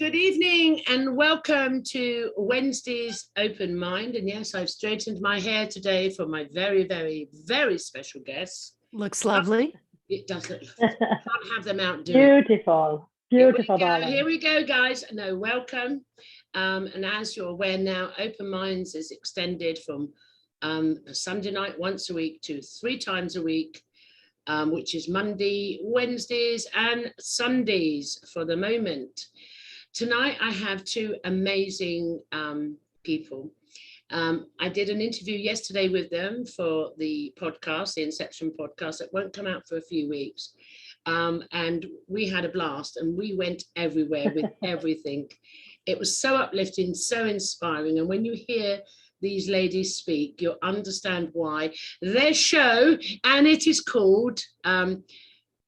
Good evening and welcome to Wednesday's Open Mind. And yes, I've straightened my hair today for my very, very, very special guest. Looks lovely. It does look lovely. Can't have them out doing Beautiful. Beautiful, darling. Here we go, guys. No, welcome. And as you're aware now, Open Minds is extended from a Sunday night once a week to 3 times a week, which is Monday, Wednesdays and Sundays for the moment. Tonight, I have 2 amazing people. I did an interview yesterday with them for the podcast, the Inception podcast, that won't come out for a few weeks. And we had a blast and we went everywhere with everything. It was so uplifting, so inspiring. And when you hear these ladies speak, you'll understand why. Their show, and it is called...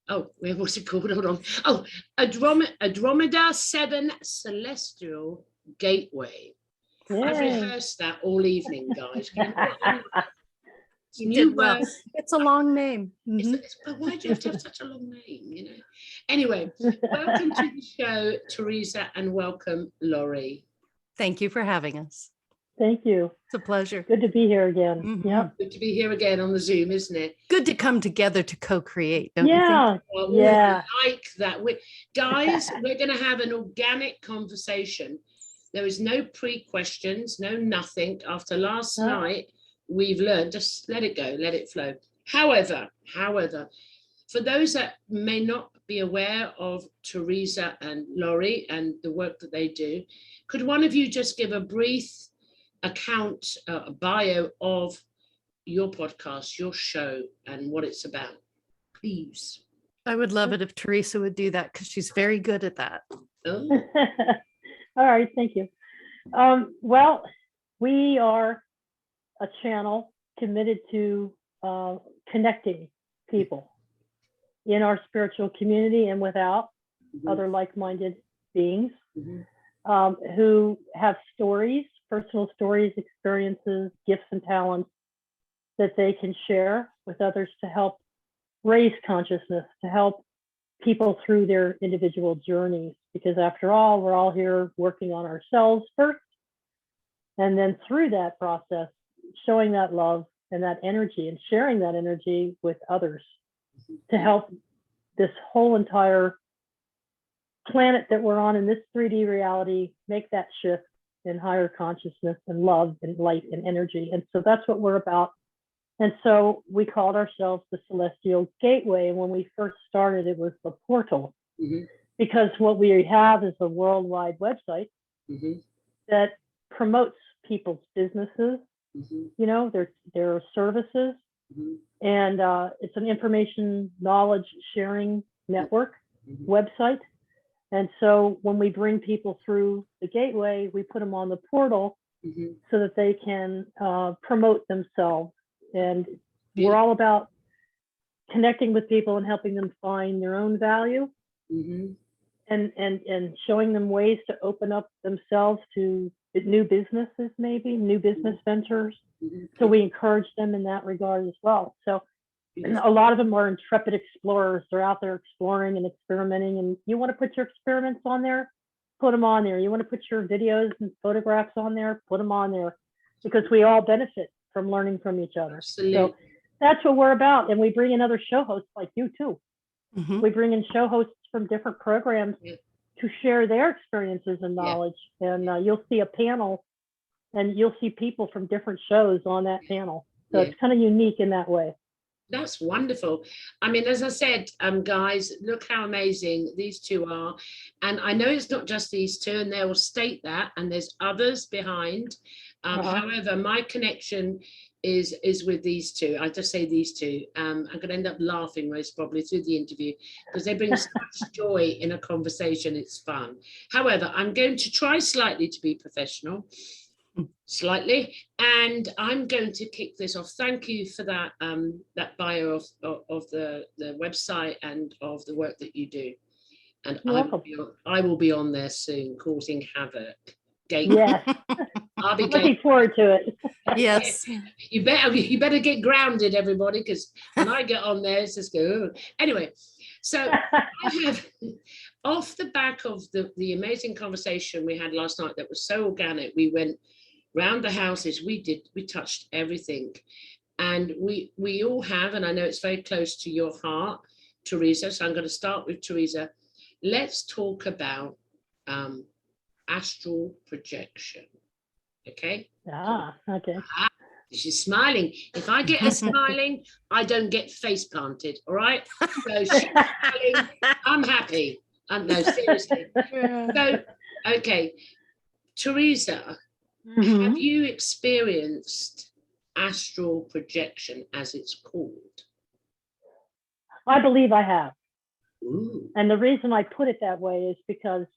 what's it called? Hold on. Oh, Andromeda 7 Celestial Gateway. Yay. I've rehearsed that all evening, guys. You did well. It's a long name. But why do you have to have such a long name, Anyway, welcome to the show, Theresa, and welcome, Laurie. Thank you for having us. Thank you. It's a pleasure. Good to be here again. Mm-hmm. Yeah. Good to be here again on the Zoom, isn't it? Good to come together to co-create, don't Yeah. you think? Well, Yeah. I like that. Guys, we're going to have an organic conversation. There is no pre-questions, no nothing. After last night, we've learned, just let it go, let it flow. However, for those that may not be aware of Theresa and Laurie and the work that they do, could one of you just give a brief account, a bio of your podcast, your show, and what it's about, please? I would love it if Theresa would do that because she's very good at that. Oh. All right. Thank you. Well, we are a channel committed to connecting people in our spiritual community and without, other like-minded beings who have stories, personal stories, experiences, gifts and talents that they can share with others to help raise consciousness, to help people through their individual journeys. Because after all, we're all here working on ourselves first. And then through that process, showing that love and that energy and sharing that energy with others to help this whole entire planet that we're on in this 3D reality make that shift in higher consciousness and love and light and energy. And so that's what we're about. And so we called ourselves the Celestial Gateway. And when we first started, it was the portal, because what we have is a worldwide website that promotes people's businesses, their services. And it's an information knowledge sharing network website. And so when we bring people through the gateway, we put them on the portal so that they can promote themselves. And we're all about connecting with people and helping them find their own value and showing them ways to open up themselves to new businesses, maybe new business ventures. So we encourage them in that regard as well. So a lot of them are intrepid explorers. They're out there exploring and experimenting. And you want to put your experiments on there, put them on there. You want to put your videos and photographs on there, put them on there, because we all benefit from learning from each other. Absolutely. So that's what we're about. And we bring in other show hosts like you too. We bring in show hosts from different programs to share their experiences and knowledge. And you'll see a panel and you'll see people from different shows on that panel. So it's kind of unique in that way. That's wonderful. I mean, as I said, guys, look how amazing these 2 are. And I know it's not just these 2, and they will state that, and there's others behind. However, my connection is with these 2. I just say these 2. I'm going to end up laughing most probably through the interview because they bring such joy in a conversation. It's fun. However, I'm going to try slightly to be professional. Slightly, and I'm going to kick this off. Thank you for that that bio of the website and of the work that you do. And I will be on there soon, causing havoc. Yes. I'll be looking forward to it. Yes. You better get grounded, everybody, because when I get on there, it's just go. Anyway, So I have, off the back of the amazing conversation we had last night that was so organic, we went round the houses, we touched everything. And we all have, and I know it's very close to your heart, Theresa, so I'm going to start with Theresa. Let's talk about astral projection, okay? Okay. She's smiling. If I get her smiling, I don't get face planted, all right? So she's smiling, I'm happy. No, seriously. So, okay, Theresa, have you experienced astral projection, as it's called? I believe I have. Ooh. And the reason I put it that way is because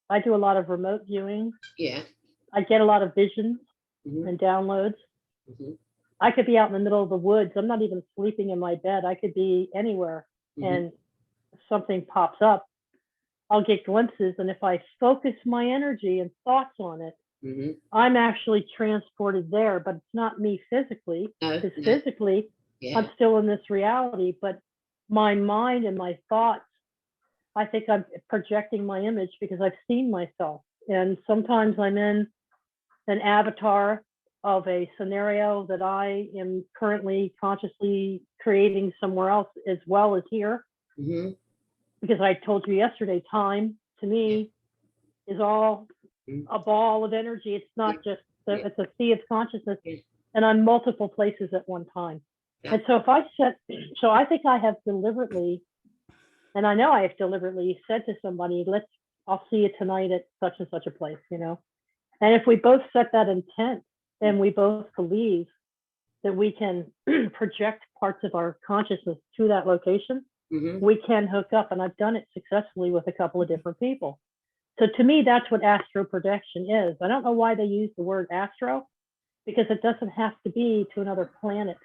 I do a lot of remote viewing. Yeah. I get a lot of visions and downloads. I could be out in the middle of the woods. I'm not even sleeping in my bed. I could be anywhere and something pops up. I'll get glimpses. And if I focus my energy and thoughts on it, I'm actually transported there, but it's not me physically, because physically I'm still in this reality, but my mind and my thoughts, I think I'm projecting my image because I've seen myself. And sometimes I'm in an avatar of a scenario that I am currently consciously creating somewhere else as well as here. Because I told you yesterday, time to me is all a ball of energy. It's not just, it's a sea of consciousness, and I'm multiple places at one time. And so if I said, so I think I have deliberately, and I know I have deliberately said to somebody, I'll see you tonight at such and such a place, you know? And if we both set that intent and we both believe that we can project parts of our consciousness to that location, we can hook up. And I've done it successfully with a couple of different people. So to me, that's what astro projection is. I don't know why they use the word astro, because it doesn't have to be to another planet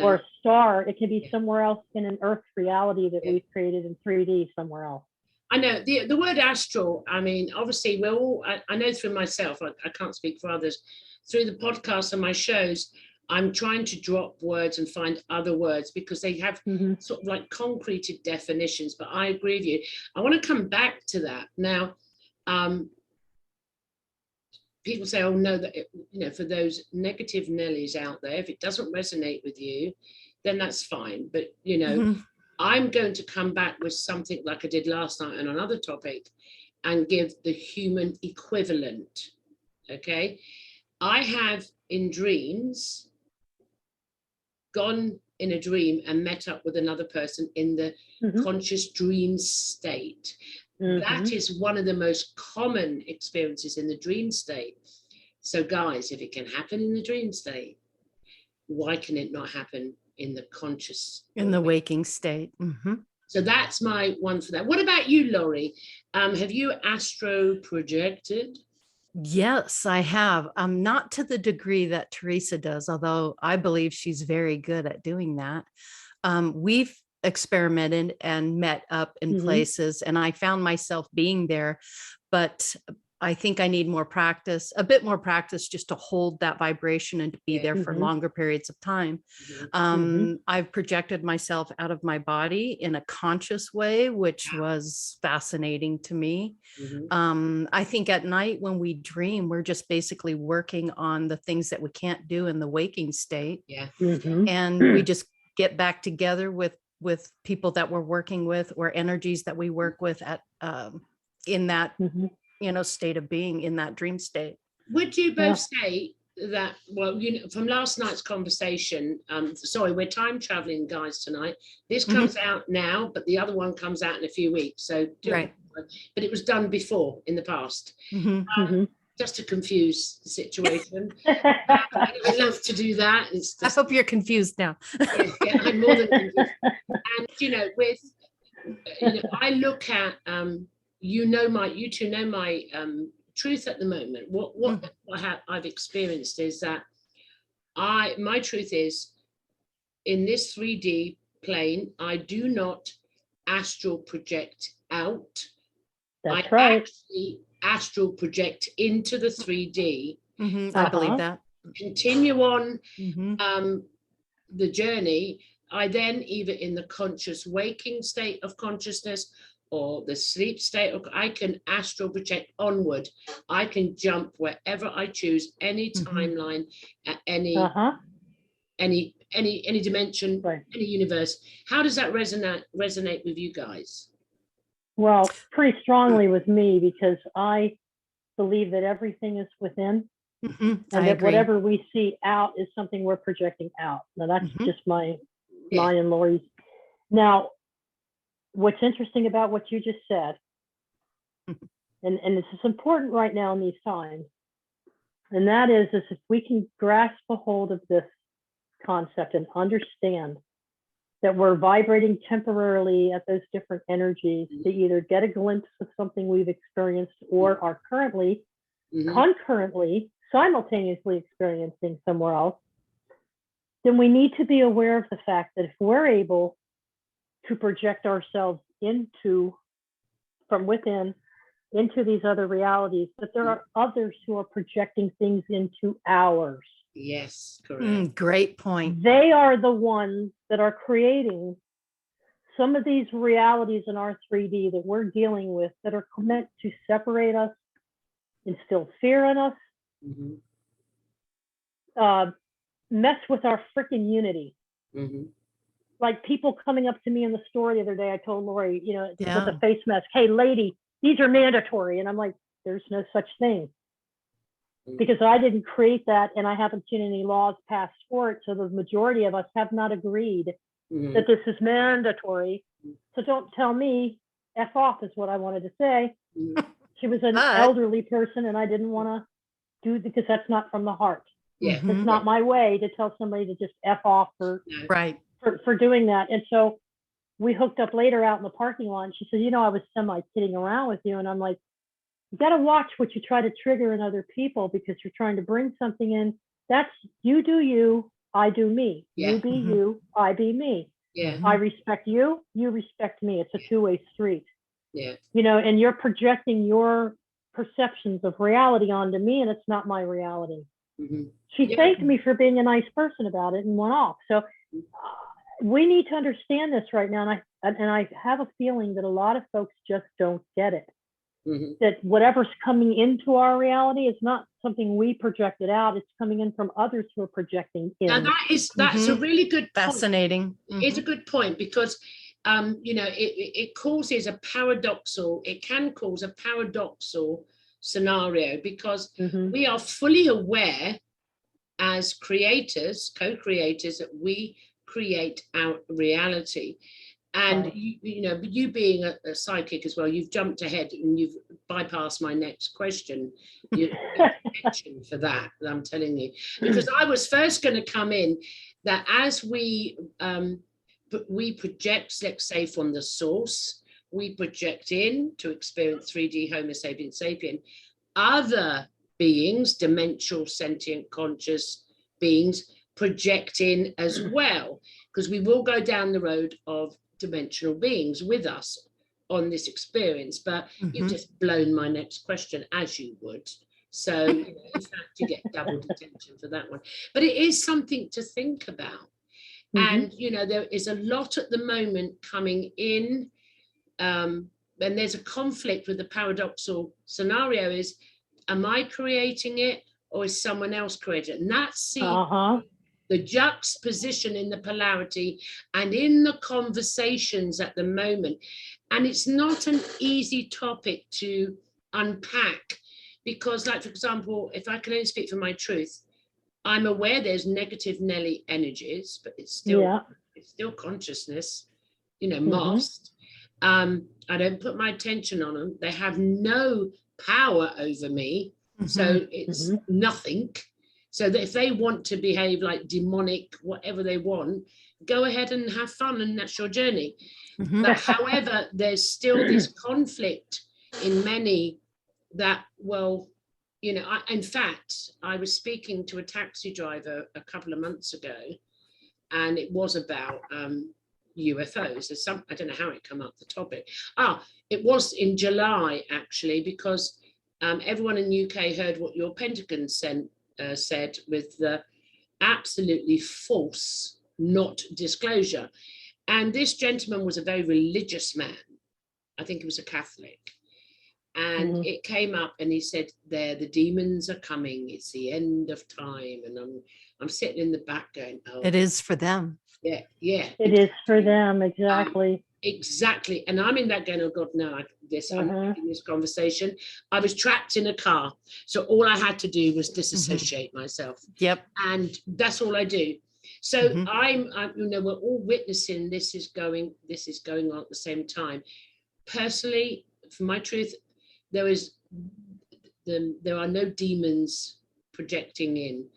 or a star. It can be somewhere else in an Earth reality that we've created in 3D somewhere else. I know the word astral, I mean, obviously we're all, I know through myself, I can't speak for others, through the podcast and my shows, I'm trying to drop words and find other words because they have sort of like concreted definitions, but I agree with you. I want to come back to that. Now, people say, oh no, that you know, for those negative Nellies out there, if it doesn't resonate with you, then that's fine. But, you know, I'm going to come back with something like I did last night on another topic and give the human equivalent, okay? I have in dreams gone in a dream and met up with another person in the conscious dream state. That is one of the most common experiences in the dream state. So guys, if it can happen in the dream state, why can it not happen in the conscious? In the waking state. So that's my one for that. What about you, Laurie? Have you astro projected? Yes, I have. Not to the degree that Theresa does, although I believe she's very good at doing that. We've experimented and met up in places, and I found myself being there, but I think I need more practice, a bit more practice, just to hold that vibration and to be there for longer periods of time. I've projected myself out of my body in a conscious way, which was fascinating to me. I think at night when we dream, we're just basically working on the things that we can't do in the waking state. And we just get back together with people that we're working with, or energies that we work with at in that you know, state of being, in that dream state. Would you both say that, well, you know, from last night's conversation, sorry, we're time traveling, guys, tonight. This comes out now, but the other one comes out in a few weeks. So, but it was done before in the past. Just to confuse the situation. I love to do that. It's just, I hope you're confused now. yeah, I'm more than confused. And, you know, with, you know, I look at, you two know my truth at the moment. What I've experienced is that my truth is, in this 3D plane, I do not astral project out. That's right. Actually astral project into the 3D. I believe that. Continue on the journey. I then either in the conscious waking state of consciousness or the sleep state, or I can astral project onward. I can jump wherever I choose, any timeline, at any dimension, Right. any universe. How does that resonate with you guys? Well, pretty strongly with me, because I believe that everything is within, and that whatever we see out is something we're projecting out. Now that's just mine and Laurie's. Now, what's interesting about what you just said, and this is important right now in these times, and that is if we can grasp a hold of this concept and understand that we're vibrating temporarily at those different energies to either get a glimpse of something we've experienced or are currently, concurrently, simultaneously experiencing somewhere else, then we need to be aware of the fact that if we're able to project ourselves from within into these other realities, that there are others who are projecting things into ours. Yes, correct. Great point. They are the ones that are creating some of these realities in our 3D that we're dealing with, that are meant to separate us, instill fear in us, mess with our freaking unity. Like people coming up to me in the store the other day, I told Laurie, with a face mask, "Hey lady, these are mandatory." And I'm like, there's no such thing. Because I didn't create that, and I haven't seen any laws passed for it. So the majority of us have not agreed that this is mandatory. So don't tell me, F off is what I wanted to say. She was an elderly person, and I didn't want to do, because that's not from the heart. Yeah. It's not my way to tell somebody to just F off for doing that. And so we hooked up later out in the parking lot, and she said, I was semi-kidding around with you. And I'm like, you got to watch what you try to trigger in other people, because you're trying to bring something in. That's, you do you, I do me. You be you, I be me. I respect you, you respect me. It's a two-way street. And you're projecting your perceptions of reality onto me, and it's not my reality. She thanked me for being a nice person about it and went off. So we need to understand this right now. And I have a feeling that a lot of folks just don't get it. That whatever's coming into our reality is not something we projected out. It's coming in from others who are projecting in. Now that's a really good point. Fascinating. It's a good point, because it causes a paradoxal, it can cause a paradoxal scenario, because we are fully aware as creators, co-creators, that we create our reality. And you being a psychic as well, you've jumped ahead and you've bypassed my next question. You're attention for that, I'm telling you, because I was first going to come in that as we project, let's say from the source, we project in to experience 3D Homo sapiens sapien, other beings, dimensional, sentient, conscious beings project in as well, because we will go down the road of dimensional beings with us on this experience. But you've just blown my next question, as you would. So in fact, you get double attention for that one. But it is something to think about. And there is a lot at the moment coming in, and there's a conflict with the paradoxal scenario is, am I creating it or is someone else creating it? And that's the juxtaposition in the polarity and in the conversations at the moment. And it's not an easy topic to unpack, because, like, for example, if I can only speak for my truth, I'm aware there's negative Nelly energies, but it's still consciousness, masked. I don't put my attention on them. They have no power over me. So it's nothing. So that if they want to behave like demonic, whatever they want, go ahead and have fun, and that's your journey. But however, there's still this conflict in many that, well, in fact, I was speaking to a taxi driver a couple of months ago, and it was about UFOs. I don't know how it came up, the topic. It was in July, actually, because everyone in the UK heard what your Pentagon said with the absolutely false not disclosure. And this gentleman was a very religious man. I think he was a Catholic. And it came up and he said, there, the demons are coming. It's the end of time. And I'm sitting in the back going, oh. It is for them. Yeah, yeah. It is for them, exactly. Exactly. And I'm in that going, oh God, no, I'm having this conversation. I was trapped in a car. So all I had to do was disassociate myself. Yep. And that's all I do. So I'm, you know, we're all witnessing this is going on at the same time. Personally, for my truth, there are no demons projecting in.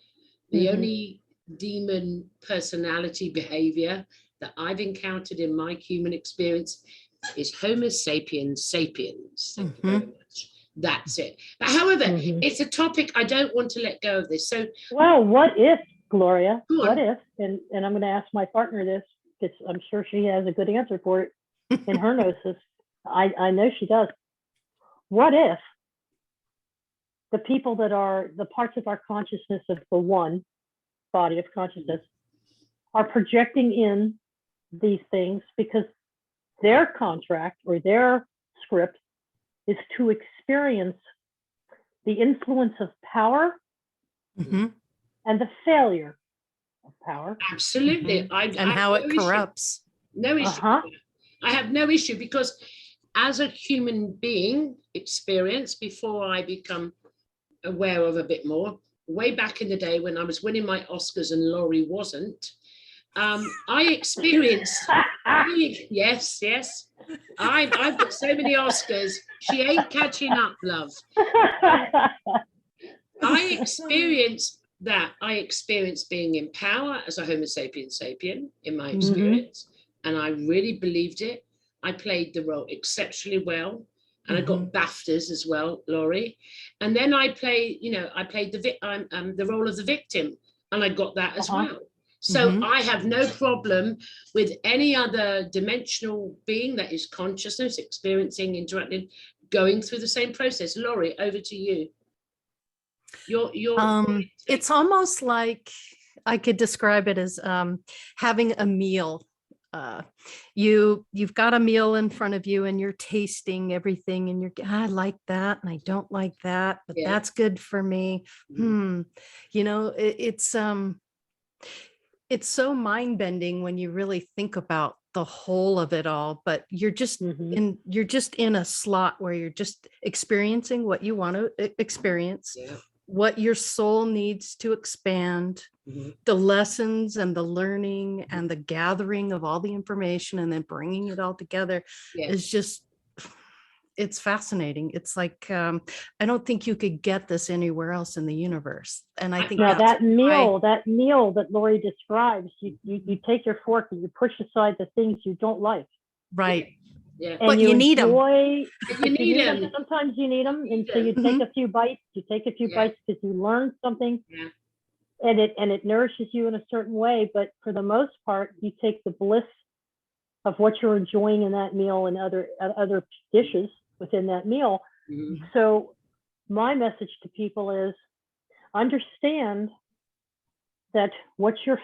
The only demon personality behavior that I've encountered in my human experience is Homo sapiens sapiens. Thank you very much. That's it. But however, it's a topic I don't want to let go of this. So, well, what if, Gloria? What if? And I'm going to ask my partner this because I'm sure she has a good answer for it in her gnosis. I know she does. What if the people that are the parts of our consciousness of the one body of consciousness are projecting in these things because their contract or their script is to experience the influence of power and the failure of power. Absolutely. And how it corrupts. No issue. I have no issue because as a human being experience, before I become aware of a bit more, way back in the day when I was winning my Oscars and Laurie wasn't, I experienced, yes, I've got so many Oscars, she ain't catching up, love. I experienced that. I experienced being in power as a Homo sapiens sapien in my experience, and I really believed it. I played the role exceptionally well, and I got BAFTAs as well, Laurie. And then I played the role of the victim, and I got that as well. So I have no problem with any other dimensional being that is consciousness, experiencing, interacting, going through the same process. Laurie, over to you. It's almost like I could describe it as having a meal. You've got a meal in front of you and you're tasting everything and I like that and I don't like that, but that's good for me. You know, it's so mind-bending when you really think about the whole of it all, but you're just in a slot where you're just experiencing what you want to experience, what your soul needs to expand, the lessons and the learning and the gathering of all the information and then bringing it all together is just, it's fascinating. It's like, I don't think you could get this anywhere else in the universe. And I think that meal that Laurie describes, you take your fork and you push aside the things you don't like. Right. Yeah. But you need them. You need them. Sometimes you need them. And so you take a few bites. You take a few bites because you learn something. Yeah. And it nourishes you in a certain way. But for the most part, you take the bliss of what you're enjoying in that meal and other dishes within that meal. So my message to people is understand that what you're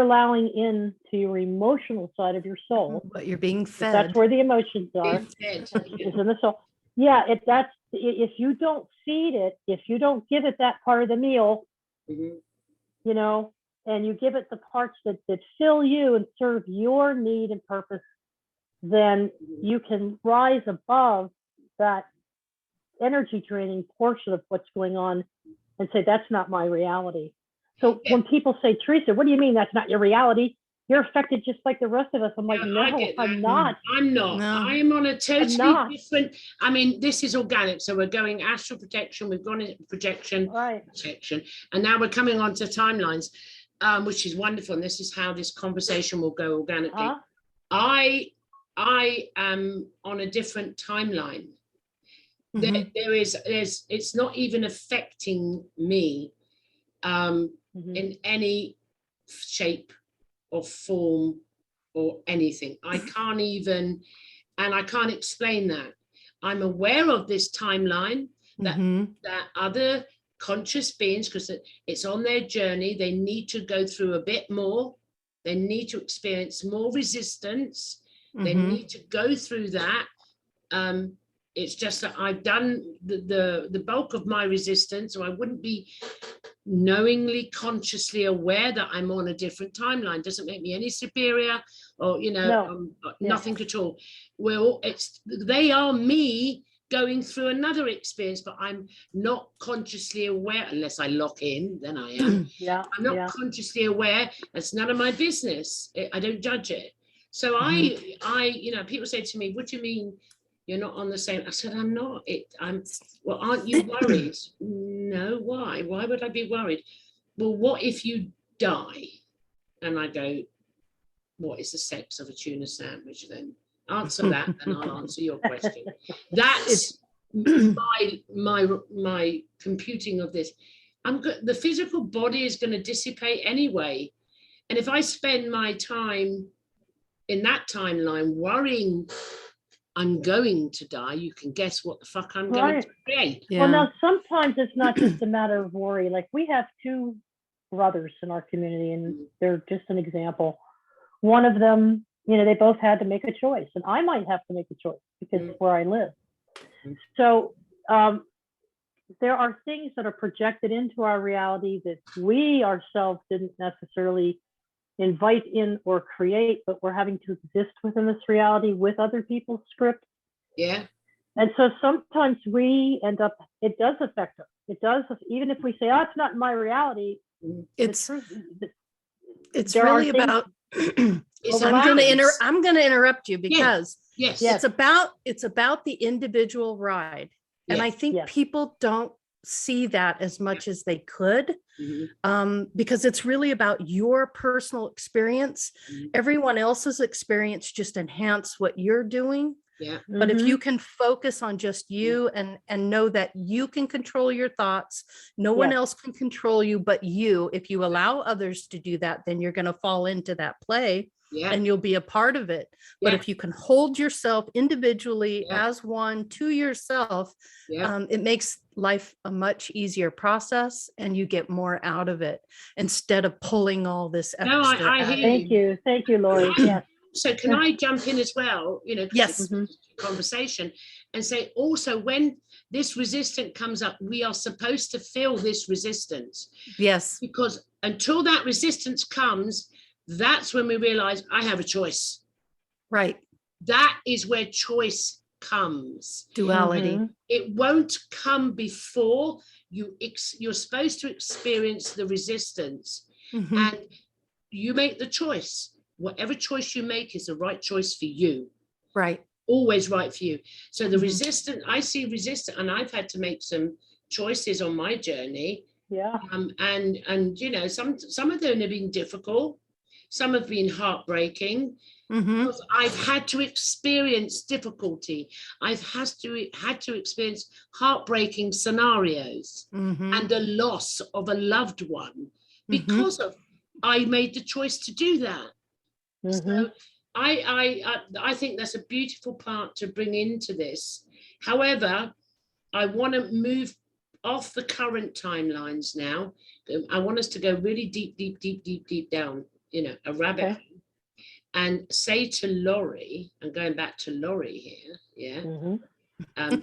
allowing into your emotional side of your soul, what you're being fed, that's where the emotions are, is in the soul. If you don't feed it, if you don't give it that part of the meal, you know, and you give it the parts that fill you and serve your need and purpose, then you can rise above that energy draining portion of what's going on and say, that's not my reality. So when people say, Theresa, what do you mean that's not your reality? You're affected just like the rest of us. I'm like, no, I'm not. I'm not. No. I am on a totally different, I mean, this is organic. So we're going astral protection, we've gone into projection, protection, and now we're coming on to timelines, which is wonderful. And this is how this conversation will go organically. I am on a different timeline. It's not even affecting me in any shape or form or anything. I can't even, and I can't explain that. I'm aware of this timeline that other conscious beings, because it's on their journey. They need to go through a bit more. They need to experience more resistance. They need to go through that. It's just that I've done the bulk of my resistance, so I wouldn't be knowingly, consciously aware that I'm on a different timeline. Doesn't make me any superior, or nothing at all. Well, they are me going through another experience, but I'm not consciously aware unless I lock in. Then I am. I'm not consciously aware. That's none of my business. I don't judge it. So I, people say to me, "What do you mean you're not on the same?" I said, "I'm not. Well, aren't you worried?" No, why? Why would I be worried? Well, what if you die? And I go, what is the sex of a tuna sandwich then? Answer that and I'll answer your question. That's my computing of this. The physical body is going to dissipate anyway. And if I spend my time in that timeline worrying I'm going to die, you can guess what the fuck I'm going to create. Yeah. Well, now sometimes it's not just a matter of worry. Like, we have two brothers in our community, and they're just an example. One of them, they both had to make a choice, and I might have to make a choice because it's where I live. So there are things that are projected into our reality that we ourselves didn't necessarily invite in or create, but we're having to exist within this reality with other people's script. Yeah. And so sometimes we end up, it does affect us. It does, even if we say, "Oh, it's not in my reality." It's really about, I'm going to interrupt you because it's about the individual ride. And I think people don't see that as much as they could, because it's really about your personal experience. Everyone else's experience just enhance what you're doing. But if you can focus on just you and know that you can control your thoughts, no one else can control you but you. If you allow others to do that, then you're going to fall into that play and you'll be a part of it. But if you can hold yourself individually as one to yourself, it makes life a much easier process and you get more out of it instead of pulling all this extra. I hear Thank you, Laurie. Yes. So can I jump in as well? Yes. Conversation, and say also, when this resistance comes up, we are supposed to feel this resistance. Yes. Because until that resistance comes, that's when we realize I have a choice. Right. That is where choice comes. Duality. It won't come before you're supposed to experience the resistance, and you make the choice. Whatever choice you make is the right choice for you. Right. Always right for you. So the resistance, I see resistance, and I've had to make some choices on my journey. Yeah. And some of them have been difficult. Some have been heartbreaking. Because I've had to experience difficulty. I've had to experience heartbreaking scenarios and the loss of a loved one because of I made the choice to do that. So I think that's a beautiful part to bring into this. However, I want to move off the current timelines now. I want us to go really deep down, a rabbit hole, and say to Laurie, I'm going back to Laurie here,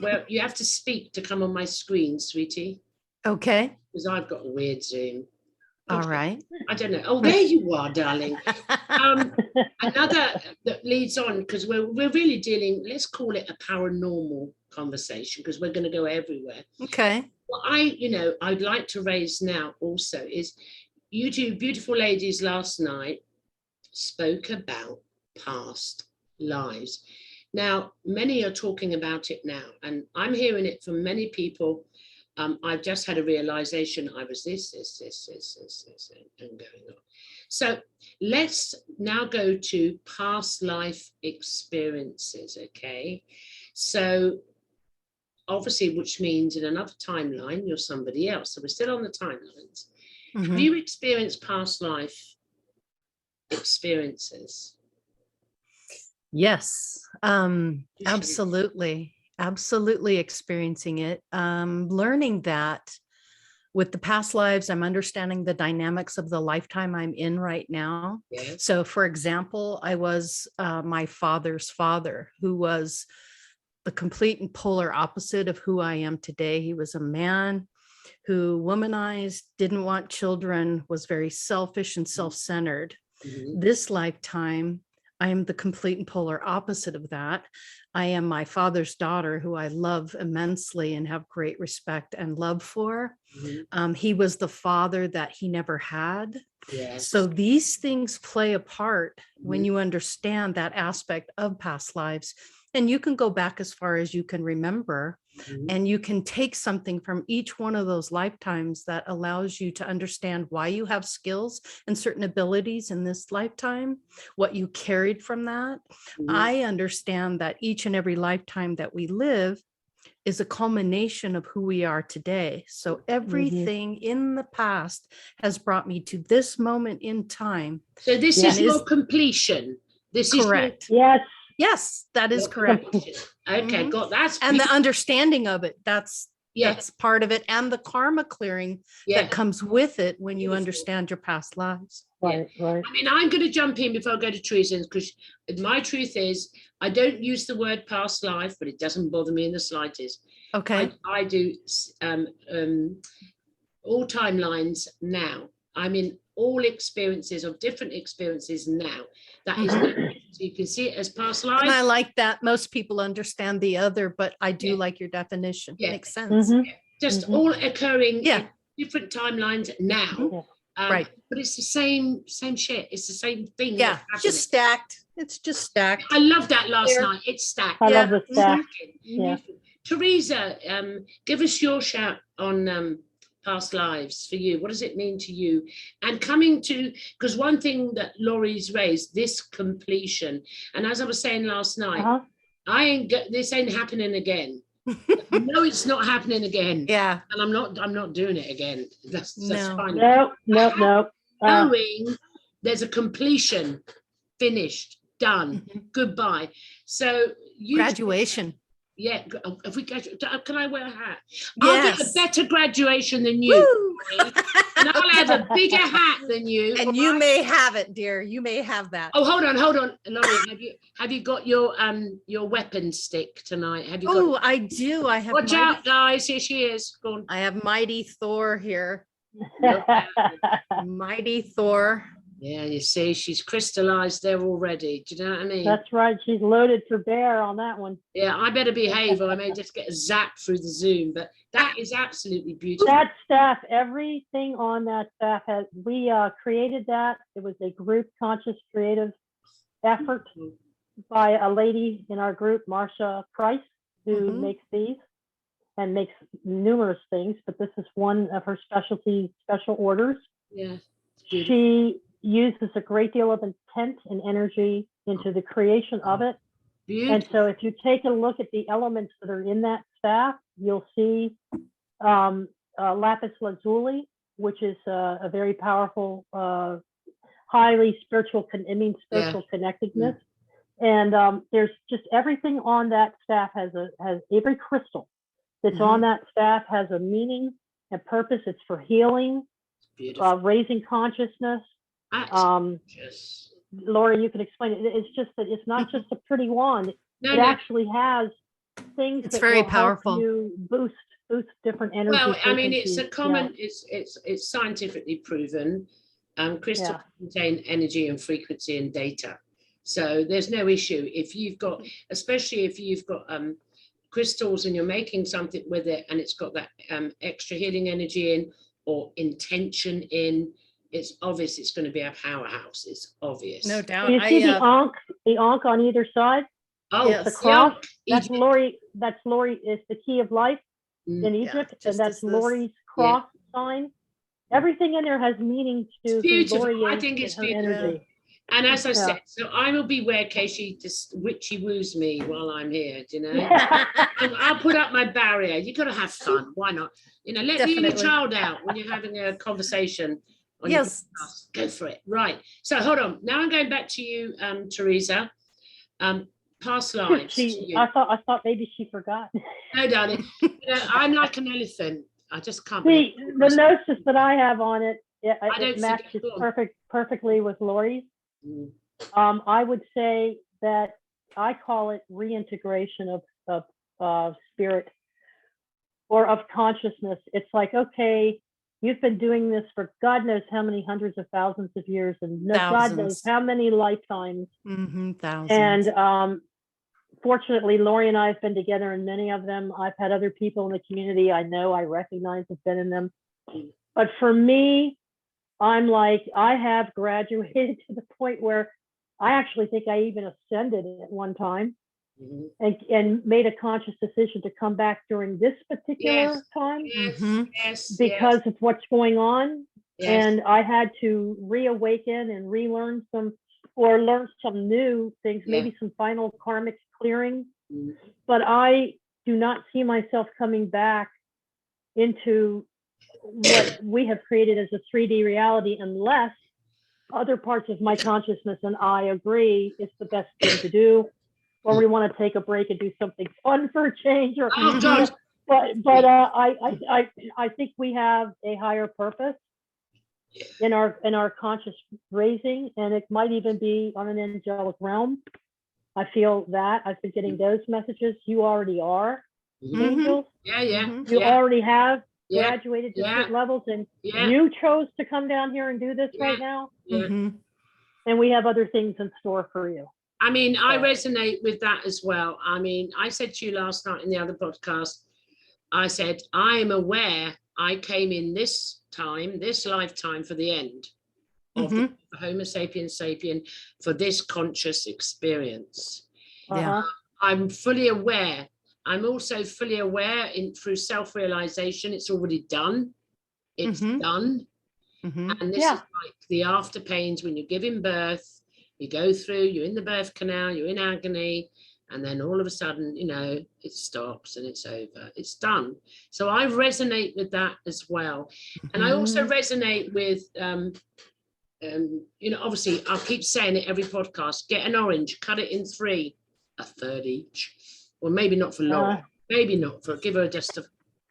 well, you have to speak to come on my screen, sweetie. Okay. Because I've got a weird Zoom. All right. I don't know. Oh, there you are, darling. Another that leads on, because we're really dealing, let's call it a paranormal conversation, because we're going to go everywhere. Okay. What I'd like to raise now also is, you two beautiful ladies last night spoke about past lives. Now, many are talking about it now, and I'm hearing it from many people. I've just had a realization I was this, and going on. So let's now go to past life experiences, okay? So obviously, which means in another timeline, you're somebody else. So we're still on the timelines. Have you experienced past life experiences? Yes, absolutely experiencing it, learning that with the past lives, I'm understanding the dynamics of the lifetime I'm in right now. Yeah. So for example, I was my father's father, who was the complete and polar opposite of who I am today. He was a man who womanized, didn't want children, was very selfish and self-centered. Mhm. This lifetime, I am the complete and polar opposite of that. I am my father's daughter, who I love immensely and have great respect and love for. Mhm. He was the father that he never had. Yes. So these things play a part when Mhm. you understand that aspect of past lives. And you can go back as far as you can remember, Mhm. and you can take something from each one of those lifetimes that allows you to understand why you have skills and certain abilities in this lifetime, what you carried from that. Mhm. I understand that each and every lifetime that we live is a culmination of who we are today. So everything in the past has brought me to this moment in time. So this Yes. is your completion. This Correct. Yes. Yes, that is is your correct. completion. Okay, Mhm. got that's And the beautiful. understanding of it, that's Yeah. that's part of it, and the karma clearing Yeah. that comes with it when you Beautiful. understand your past lives. Right. Right. I mean, I'm going to jump in before I go to Theresa, because my truth is, I don't use the word past life, but it doesn't bother me in the slightest. Okay. I do all timelines now. I'm in all experiences of different experiences now. That is no, so you can see it as past life. And I like that. Most people understand the other, but I do Yeah. like your definition. Yeah. Makes sense. Just all occurring Yeah. in different timelines now. Right. But it's the same shit. It's the same thing. Yeah. that's Just happening. stacked. It's just stacked. I love that last There. night. It's stacked. I Yeah. love the staff. Yeah. Theresa, give us your shout on past lives for you. What does it mean to you? And coming to, because one thing that Laurie's raised, this completion. And as I was saying last night, this ain't happening again. No, it's not happening again. Yeah. And I'm not doing it again. That's No. fine. No. Knowing there's a completion, finished, done, Mhm. goodbye. So you Graduation. Yeah, if we graduate, can I wear a hat? I'll get a Yes. better graduation than you, Woo! and I'll have a bigger hat than you. And you may have it, dear. You may have that. Oh, hold on, Laurie. Have you got your weapon stick tonight? Have you got? Oh, I do. I have. Watch out, guys! Here she is. Go on. I have mighty Thor here. Look out. Mighty Thor. Yeah, you see, she's crystallized there already. Do you know what I mean? That's right. She's loaded for bear on that one. Yeah, I better behave, or I may just get a zap through the Zoom. But that is absolutely beautiful. That staff, everything on that staff we created that. It was a group conscious creative effort by a lady in our group, Marcia Price, who makes these and makes numerous things, but this is one of her special orders. Yeah. She uses a great deal of intent and energy into the creation of it. Beautiful. And so if you take a look at the elements that are in that staff, you'll see lapis lazuli, which is a very powerful, highly spiritual connectedness. And there's just everything on that staff has every crystal that's on that staff has a meaning and purpose. It's for healing, raising consciousness. Laurie, you can explain it. It's just that it's not just a pretty wand. It actually has things that very will powerful. help you boost different energy. Well, I mean, it's a frequencies. common, it's scientifically proven. Crystals contain energy and frequency and data. So there's no issue if you've got, especially if you've got crystals and you're making something with it and it's got that extra healing energy in or intention in. It's obvious it's going to be a powerhouse. It's obvious. No doubt. So you see the ankh on either side? Oh, it's the cross. That's Egypt. Laurie. That's Laurie. Is the key of life in Egypt, and that's Laurie's cross sign. Everything in there has meaning to beautiful. Who Laurie I is think it's and her beautiful. energy. And as I said, so I will beware in case she just witchy woos me while I'm here, do you know? I'll put up my barrier. You got to have fun. Why not? You know, let the inner child out when you're having a conversation. Yes. Go for it. Right. So hold on. Now I'm going back to you, Theresa. Past lives. I thought maybe she forgot. No, darling. You know, I'm like an elephant. I just can't. The gnosis that I have on it, don't it see matches it. Go on. perfectly with Laurie's. Mm. I would say that I call it reintegration of spirit or of consciousness. It's like, okay, you've been doing this for God knows how many hundreds of thousands of years, and God knows how many lifetimes. Thousands. And fortunately, Laurie and I have been together in many of them. I've had other people in the community I recognize have been in them. But for me, I'm like, I have graduated to the point where I actually think I even ascended at one time. And made a conscious decision to come back during this particular time because of what's going on. And I had to reawaken and relearn learn some new things, maybe some final karmic clearing. But I do not see myself coming back into what we have created as a 3D reality unless other parts of my consciousness and I agree it's the best thing to do, or we want to take a break and do something fun for a change. Or, but I think we have a higher purpose in our conscious raising, and it might even be on an angelic realm. I feel that I've been getting those messages. You already are angels. You already have graduated different levels, and you chose to come down here and do this right now. And we have other things in store for you. I mean, I resonate with that as well. I mean, I said to you last night in the other podcast, I said, I am aware I came in this lifetime for the end of the Homo sapiens sapien, for this conscious experience. I'm fully aware. I'm also fully aware through self-realization, it's already done. It's done. And this is like the after pains when you're giving birth. You go through, you're in the birth canal, you're in agony, and then all of a sudden, you know, it stops and it's over. It's done. So I resonate with that as well. And I also resonate with, you know, obviously, I'll keep saying it every podcast, get an orange, cut it in 3, a third each. Well, maybe not for Laurie, maybe not for, give her just a,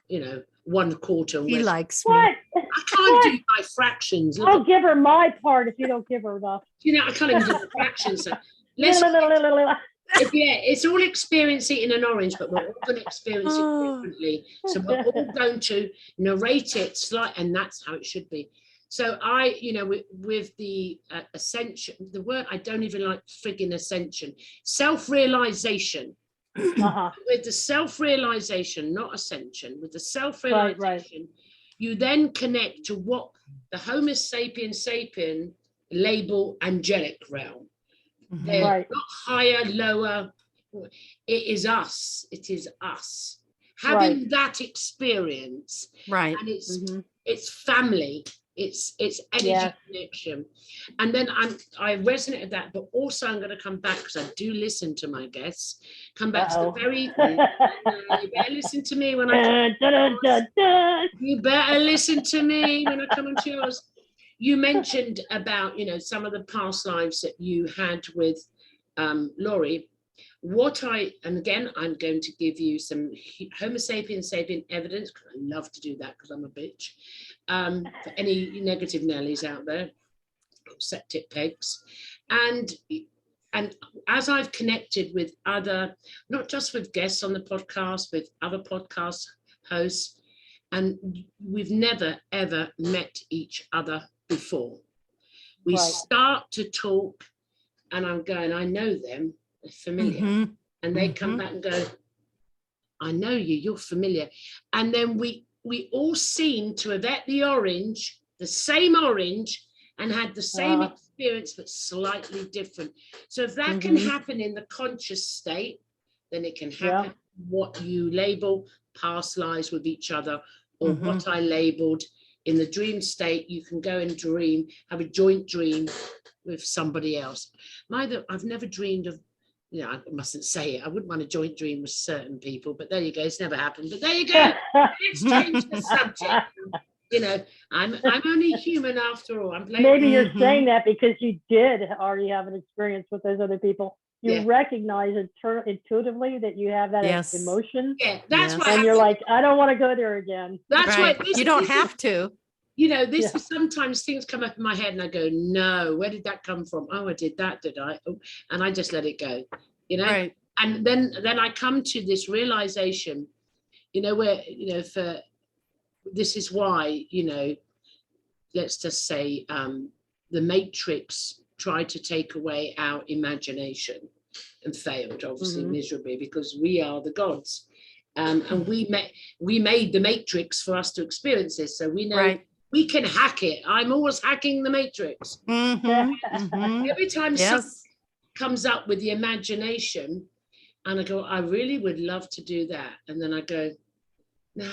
you know, 1/4. He likes me. What? I can't do my fractions. I'll give her my part if you don't give her enough. You know, I can't even do the fractions. So it's all experiencing in an orange, but we're all going to experience it differently. So we're all going to narrate it slightly, and that's how it should be. So I, you know, with the ascension, the word I don't even like frigging ascension, self-realization. With the self-realization, not ascension, with the self-realization, you then connect to what the Homo sapiens sapien label angelic realm. They're not higher, lower. It is us. It is us. Having that experience, and it's family. It's energy connection. And then I resonate with that, but also I'm going to come back because I do listen to my guests. Come back to the very thing. You better listen to me when I come. You better listen to me when I come on to yours. You mentioned about, you know, some of the past lives that you had with Laurie. And again, I'm going to give you some Homo sapiens sapien evidence, because I love to do that because I'm a bitch. For any negative Nellies out there, septic pegs. And as I've connected with other, not just with guests on the podcast, with other podcast hosts, and we've never, ever met each other before. We start to talk, and I'm going, I know them. They're familiar, and they come back and go, I know you, you're familiar. And then we all seem to have ate the orange, the same orange, and had the same experience, but slightly different. So if that can happen in the conscious state, then it can happen what you label past lives with each other, or what I labeled in the dream state. You can go and dream, have a joint dream with somebody else. I've never dreamed of, you know, I mustn't say it. I wouldn't want a joint dream with certain people, but there you go. It's never happened. But there you go. Let's change the subject. You know, I'm only human after all. I'm playing. Maybe you're saying that because you did already have an experience with those other people. You Yeah. recognize intuitively that you have that Yes. emotion, Yeah, that's Yes. what and you're happens. like, I don't want to go there again. That's Right. why this, You don't this have is, to. you know, this Yeah. is sometimes things come up in my head and I go, no, where did that come from? Oh, I did that, did I? Oh, and I just let it go, you know? Right. And then I come to this realization, you know, where, you know, for this is why, you know, let's just say the Matrix tried to take away our imagination and failed, obviously, miserably, because we are the gods. And we made the Matrix for us to experience this. So we know Right. we can hack it. I'm always hacking the Matrix. Every time something Yes. comes up with the imagination, and I go, I really would love to do that. And then I go, no,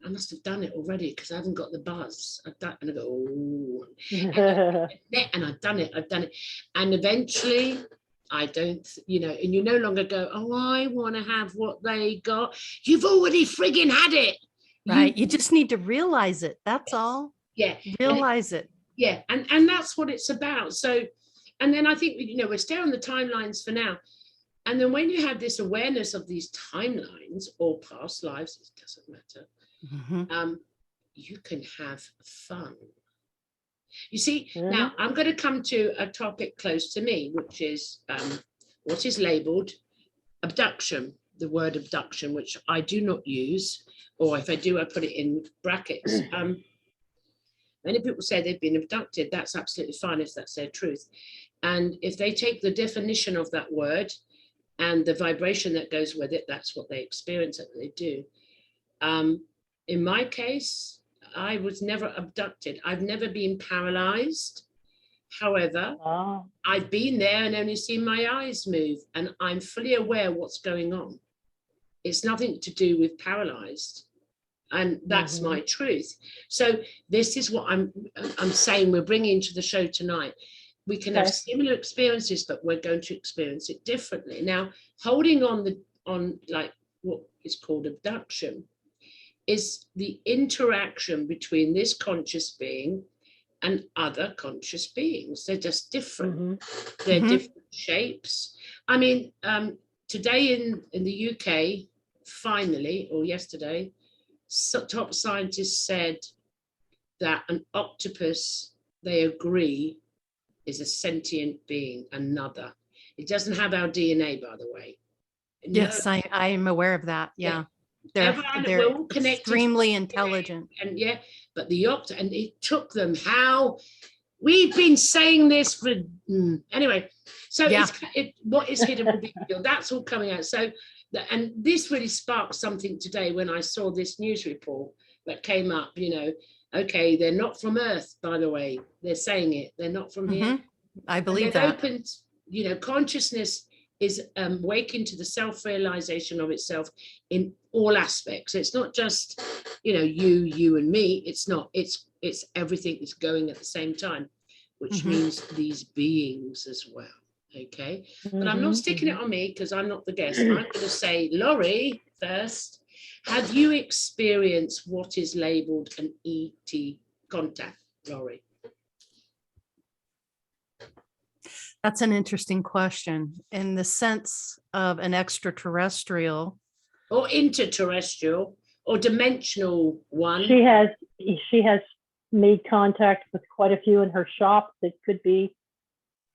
I must have done it already because I haven't got the buzz. I've done, and I go, oh, and I've done it. And eventually I don't, you know, and you no longer go, oh, I want to have what they got. You've already frigging had it. Right. You just need to realize it. That's all. Yeah. Realize it. Yeah. And that's what it's about. So, and then I think, you know, we're still on the timelines for now. And then when you have this awareness of these timelines or past lives, it doesn't matter. You can have fun. You see, now I'm going to come to a topic close to me, which is what is labeled abduction, the word abduction, which I do not use, or if I do, I put it in brackets. Many people say they've been abducted. That's absolutely fine if that's their truth. And if they take the definition of that word and the vibration that goes with it, that's what they experience, that they do. In my case, I was never abducted. I've never been paralyzed. However, I've been there and only seen my eyes move, and I'm fully aware what's going on. It's nothing to do with paralyzed. And that's my truth. So this is what I'm saying we're bringing to the show tonight. We can have similar experiences, but we're going to experience it differently. Now, holding on like what is called abduction is the interaction between this conscious being and other conscious beings. They're just different. They're different shapes. I mean, today in the UK, finally, or yesterday, top scientists said that an octopus, they agree, is a sentient being, another. It doesn't have our DNA, by the way. Yes, I am aware of that. Yeah. They're all connected, extremely intelligent. And yeah, but the and it took them how we've been saying this for anyway. So what is hidden will be revealed. That's all coming out. So and this really sparked something today when I saw this news report that came up, you know, okay, they're not from Earth, by the way. They're saying it. They're not from here. I believe that. Opened, you know, consciousness is waking to the self-realization of itself in all aspects. It's not just, you know, you and me. It's not. It's everything is going at the same time, which means these beings as well. Okay, but I'm not sticking it on me because I'm not the guest. I'm going to say, Laurie, first, have you experienced what is labeled an ET contact, Laurie? That's an interesting question. In the sense of an extraterrestrial or interterrestrial or dimensional one. She has made contact with quite a few in her shop that could be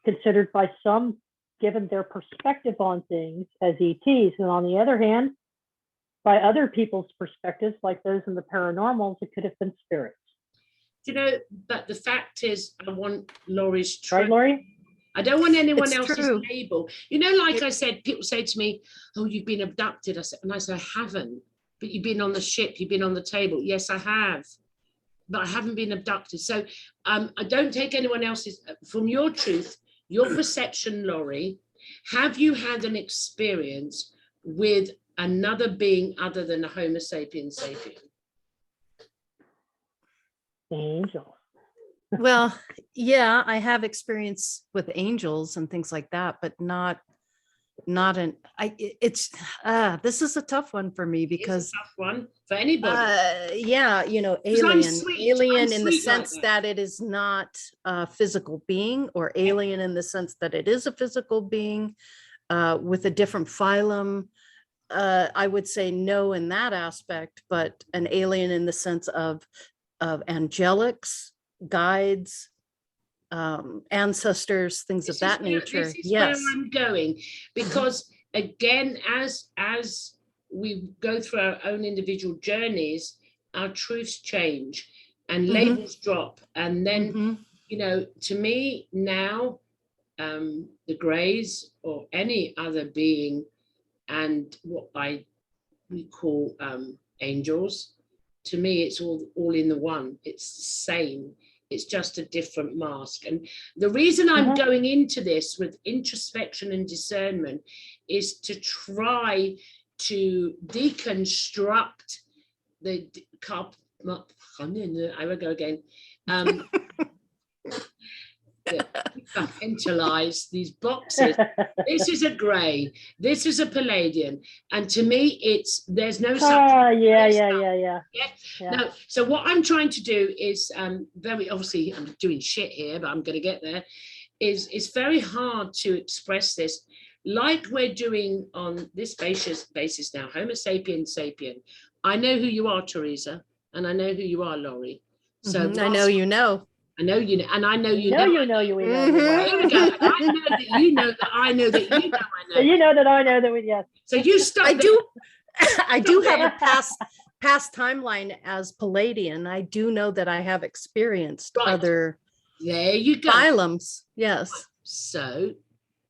considered by some, given their perspective on things, as ETs. And on the other hand, by other people's perspectives, like those in the paranormals, it could have been spirits. You know, but the fact is, I want Laurie's truth. Right, Laurie? I don't want anyone else's label. You know, like I said, people say to me, oh, you've been abducted. I said, I haven't. But you've been on the ship, you've been on the table. Yes, I have. But I haven't been abducted. So I don't take anyone else's, from your truth, your perception, Laurie, have you had an experience with another being other than a Homo sapiens sapien? Angel. Well, yeah, I have experience with angels and things like that, but not not an, this is a tough one for me It's a because tough one for anybody. yeah, you know, 'Cause I'm alien, sweet. alien I'm in the sweet like sense that it is not a physical being, or alien in the sense that it is a physical being with a different phylum. I would say no in that aspect, but an alien in the sense of angelics, guides, ancestors, things of that nature. This is Yes. where I'm going, because again, as we go through our own individual journeys, our truths change and labels drop. And then, you know, to me now, the Greys or any other being and what we call angels, to me, it's all in the one. It's the same. It's just a different mask. And the reason I'm going into this with introspection and discernment is to try to deconstruct the I will go again. Compartmentalize these boxes. This is a gray, this is a palladian, and to me there's no yeah. No, so what I'm trying to do is very obviously, I'm doing shit here, but I'm going to get there, is it's very hard to express this like we're doing on this basis now, Homo sapiens sapien. I know who you are, Theresa, and I know who you are, Laurie. So I know you know. I know you know, and I know you know. know. You know you know. There we go. And I know that you know that I know that you know I know. So you know that I know that we, yes. So you stop. I do have a past timeline as Palladian. I do know that I have experienced other there you go. phylums. Yes. So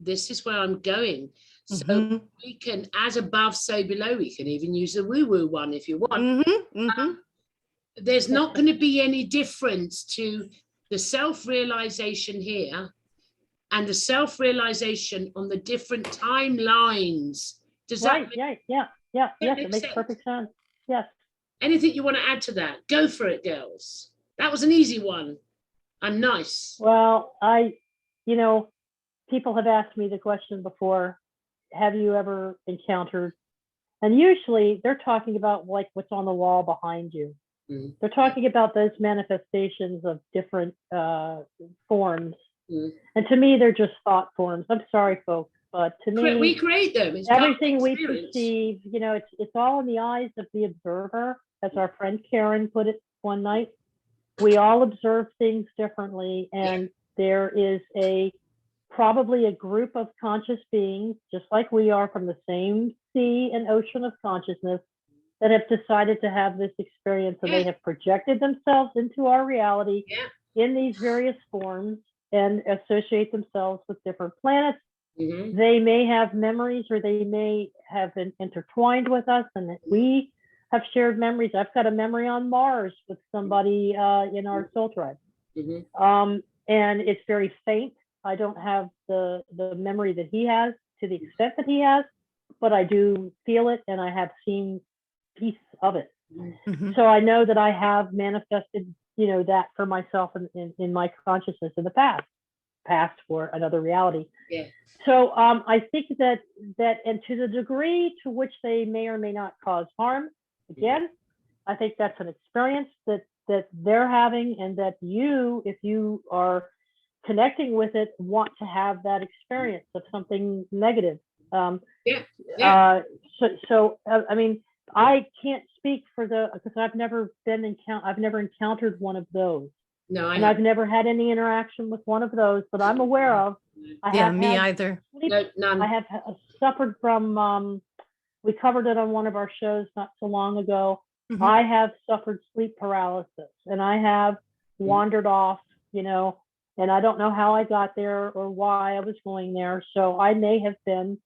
this is where I'm going. So we can, as above, so below. We can even use the woo-woo one if you want. There's not going to be any difference to the self-realization here and the self-realization on the different timelines. Does that make yes, it makes perfect sense. Yes. Anything you want to add to that? Go for it, girls. That was an easy one. I'm nice. Well, you know, people have asked me the question before, have you ever encountered, and usually they're talking about like what's on the wall behind you. They're talking about those manifestations of different forms. And to me, they're just thought forms. I'm sorry, folks, but to me, we create them. It's everything we perceive, you know, it's all in the eyes of the observer. As our friend Karen put it one night, we all observe things differently. And there is probably a group of conscious beings, just like we are, from the same sea and ocean of consciousness, that have decided to have this experience, and they have projected themselves into our reality in these various forms and associate themselves with different planets. They may have memories, or they may have been intertwined with us, and we have shared memories. I've got a memory on Mars with somebody in our soul tribe, and it's very faint. I don't have the memory that he has to the extent that he has, but I do feel it, and I have seen piece of it. So I know that I have manifested, you know, that for myself in my consciousness in the past for another reality. So I think that and to the degree to which they may or may not cause harm, again, I think that's an experience that they're having, and that you, if you are connecting with it, want to have that experience of something negative. So I mean, I can't speak for because I've never encountered one of those. No, and I've never had any interaction with one of those, but I'm aware of. Me either. None. I have suffered from. We covered it on one of our shows not so long ago. I have suffered sleep paralysis, and I have wandered off, you know, and I don't know how I got there or why I was going there. So I may have been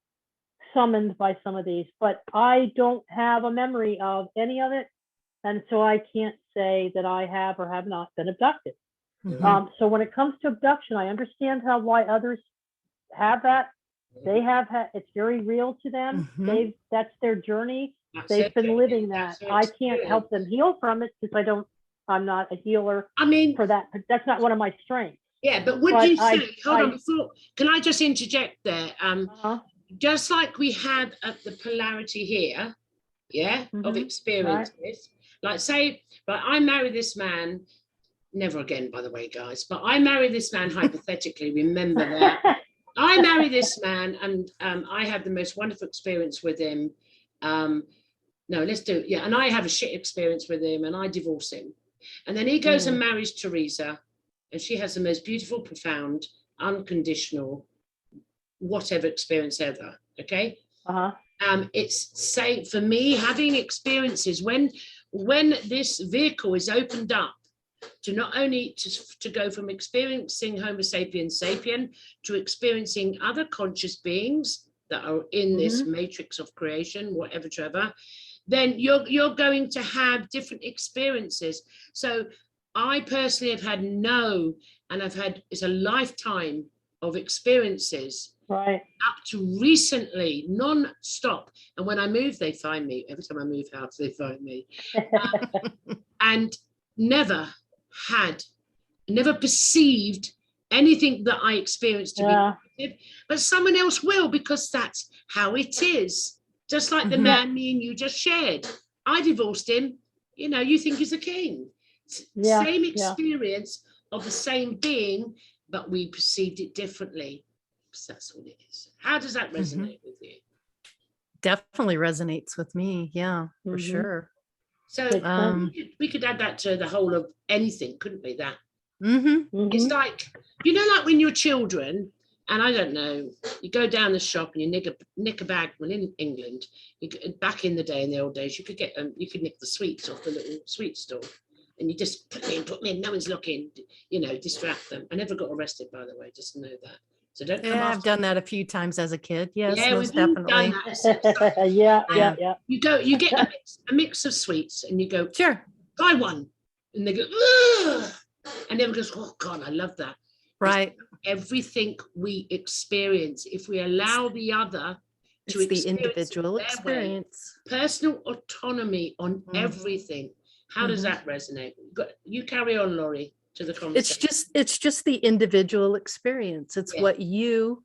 summoned by some of these, but I don't have a memory of any of it, and so I can't say that I have or have not been abducted. So when it comes to abduction, I understand why others have that. They have it's very real to them. That's their journey. They've been living that. I can't help them heal from it because I'm not a healer. I mean, for that, but that's not one of my strengths. Yeah, but would you say, hold on, before, can I just interject there? just like we had at the polarity here, of experiences. Like say, right, I marry this man, never again, by the way, guys, but I marry this man hypothetically, remember that. I marry this man and I have the most wonderful experience with him. No, let's do it. Yeah, and I have a shit experience with him and I divorce him. And then he goes and marries Theresa and she has the most beautiful, profound, unconditional, whatever experience ever, okay? It's say for me having experiences when this vehicle is opened up to not only to go from experiencing Homo sapiens sapien to experiencing other conscious beings that are in this matrix of creation, whatever, then you're going to have different experiences. So I personally have had it's a lifetime of experiences. Right. Up to recently, non-stop. And when I move, they find me. Every time I move house, they find me. And never perceived anything that I experienced to be negative, but someone else will, because that's how it is. Just like the man me and you just shared. I divorced him. You know, you think he's a king. Same experience of the same being, but we perceived it differently. That's what it is. How does that resonate with you? Definitely resonates with me. Yeah, for sure. So we could add that to the whole of anything, couldn't we? That it's like, you know, like when you're children, and I don't know, you go down the shop and you nick a bag. Well, in England, back in the day, in the old days, you could nick the sweets off the little sweet store. And you just put me in, no one's looking, you know, distract them. I never got arrested, by the way, just to know that. So don't come I've done that a few times as a kid. Yes, most definitely. definitely. You get a mix of sweets and you go, sure, buy one. And they go, ugh. And everyone goes, oh God, I love that. Right. Everything we experience, if we allow the other to experience the individual experience, personal autonomy on everything. How does that resonate? You carry on, Laurie, to the conversation. It's just the individual experience. It's what you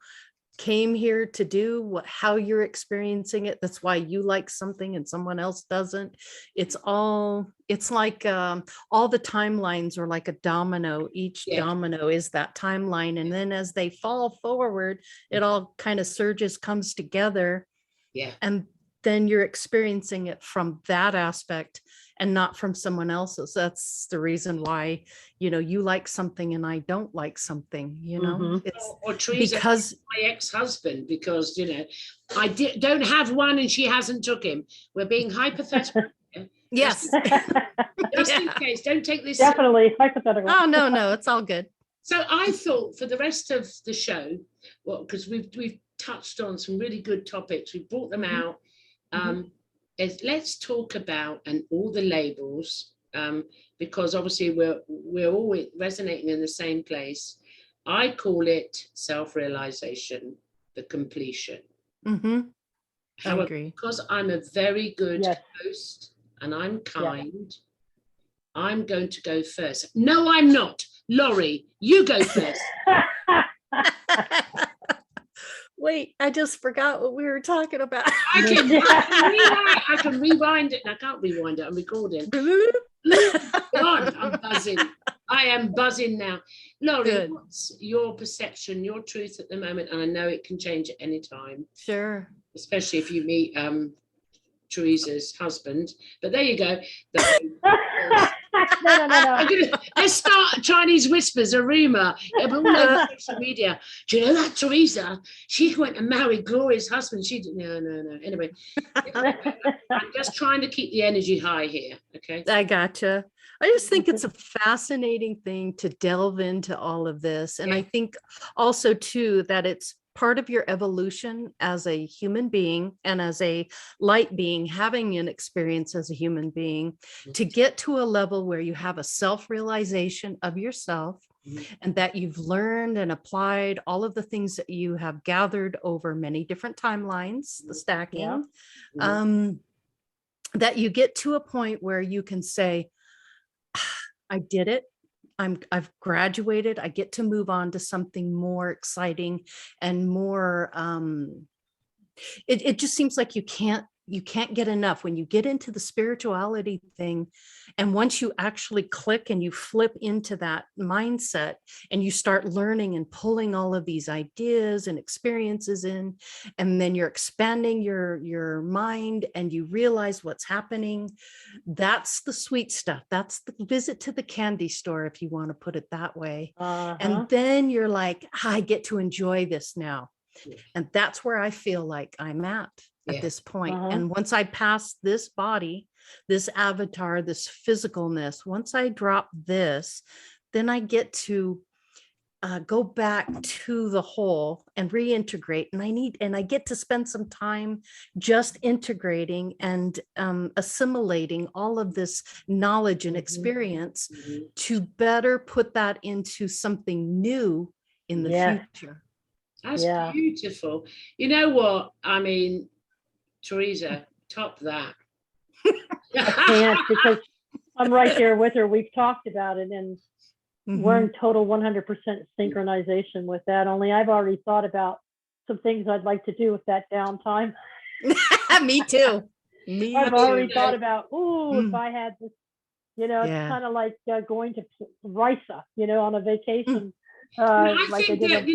came here to do, how you're experiencing it. That's why you like something and someone else doesn't. It's like all the timelines are like a domino. Each domino is that timeline. And then as they fall forward, it all kind of surges, comes together. Yeah. And then you're experiencing it from that aspect and not from someone else's. That's the reason why, you know, you like something and I don't like something, you know. It's or Theresa, because my ex-husband, because, you know, I don't have one and she hasn't took him. We're being hypothetical. Yes. Just in case, don't take this. Definitely hypothetical. Oh, no, it's all good. So I thought for the rest of the show, well, because we've touched on some really good topics, we brought them out. Let's talk about and all the labels, because obviously we're all resonating in the same place. I call it self-realization, the completion. I However, agree. because I'm a very good host and I'm kind, I'm going to go first. No, I'm not. Laurie, you go first. Wait, I just forgot what we were talking about. I can rewind it. I can't rewind it. I'm recording. God, I'm buzzing. I am buzzing now. Laurie, what's your perception, your truth at the moment? And I know it can change at any time. Sure. Especially if you meet Theresa's husband. But there you go. No. Let's start Chinese whispers, a rumor. All over social media. Do you know that Theresa? She went and married Gloria's husband. She did. No. Anyway, I'm just trying to keep the energy high here. Okay. I gotcha. I just think it's a fascinating thing to delve into all of this. And I think also too, that it's part of your evolution as a human being and as a light being, having an experience as a human being, to get to a level where you have a self-realization of yourself and that you've learned and applied all of the things that you have gathered over many different timelines, the stacking, that you get to a point where you can say, I did it. I've graduated. I get to move on to something more exciting and more It just seems like you can't get enough when you get into the spirituality thing. And once you actually click and you flip into that mindset and you start learning and pulling all of these ideas and experiences in, and then you're expanding your mind and you realize what's happening. That's the sweet stuff. That's the visit to the candy store, if you want to put it that way. And then you're like, I get to enjoy this now. And that's where I feel like I'm at this point. And once I pass this body, this avatar, this physicalness, once I drop this, then I get to go back to the whole and reintegrate. And I get to spend some time just integrating and assimilating all of this knowledge and experience to better put that into something new in the future. That's beautiful. You know what? I mean, Theresa, top that. I can't, because I'm right there with her. We've talked about it, and we're in total 100% synchronization with that. Only I've already thought about some things I'd like to do with that downtime. Me too. I've already thought about, if I had this, you know, it's kind of like going to Theresa, you know, on a vacation. Like I did that,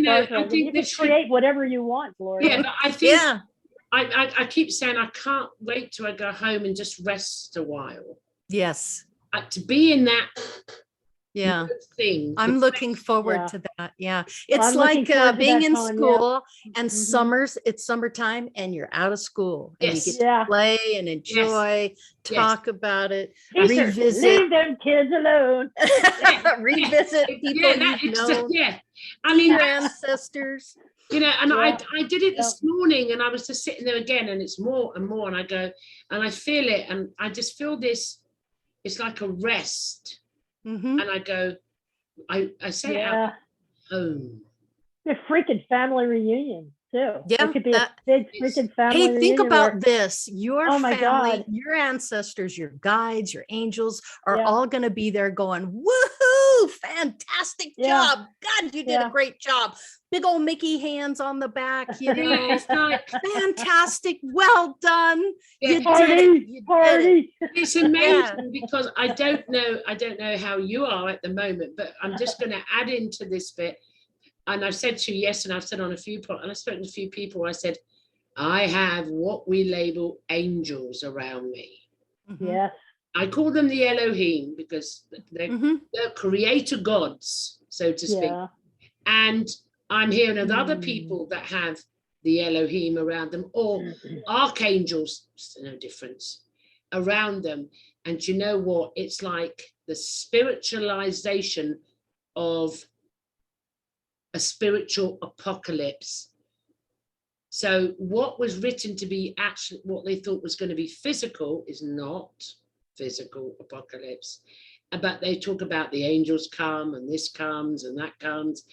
you can create whatever you want, Laurie. Yeah, but I think I keep saying I can't wait till I go home and just rest a while. Yes. To be in that thing. I'm looking forward to that. Yeah. It's like being in school and it's summertime and you're out of school and you get to play and enjoy, talk about it, revisit. Leave them kids alone. Revisit people you've known. I mean, your ancestors. You know, and I did it this morning, and I was just sitting there again, and it's more and more, and I go, and I feel it, and I just feel this, it's like a rest. And I go, I say out home. The freaking family reunion too. Yeah, it could be a big freaking family reunion. Hey, think about this. Your family, God. your ancestors, your guides, your angels are all going to be there going, woohoo, fantastic job. God, you did a great job. Big old Mickey hands on the back, you know. It's like, fantastic. Well done. You party, did it. You did it. It's amazing because I don't know how you are at the moment, but I'm just going to add into this bit. And I've said to you, and I've said on a few, and I've spoken to a few people, I said, I have what we label angels around me. Yes. I call them the Elohim because they're creator gods, so to speak. And I'm hearing of other people that have the Elohim around them, or archangels, no difference, around them. And you know what? It's like the spiritualization of a spiritual apocalypse. So what was written to be actually what they thought was going to be physical is not physical apocalypse. But they talk about the angels come and this comes and that comes.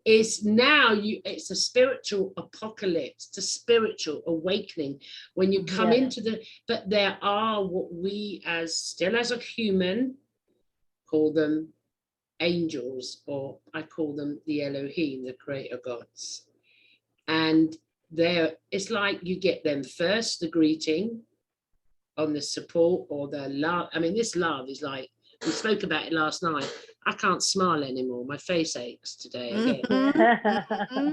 It's now it's a spiritual apocalypse, it's a spiritual awakening when you come into but there are what we as a human call them angels, or I call them the Elohim, the creator gods. And it's like you get them first, the greeting on the support or the love. I mean, this love is like, we spoke about it last night. I can't smile anymore. My face aches today again.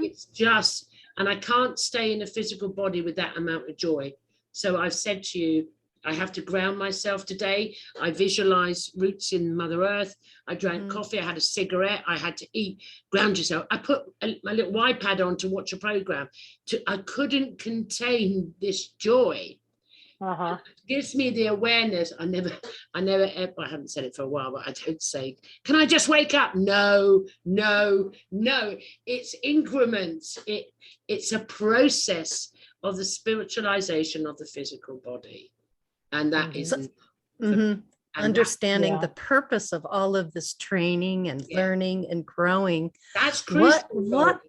It's just, and I can't stay in a physical body with that amount of joy. So I've said to you, I have to ground myself today. I visualize roots in Mother Earth. I drank coffee. I had a cigarette. I had to eat. Ground yourself. I put my little iPad on to watch a program. I couldn't contain this joy. It gives me the awareness. I haven't said it for a while, but I don't say, can I just wake up? No. It's increments. It's a process of the spiritualization of the physical body. And that is understanding the purpose of all of this training and learning and growing. That's crucial.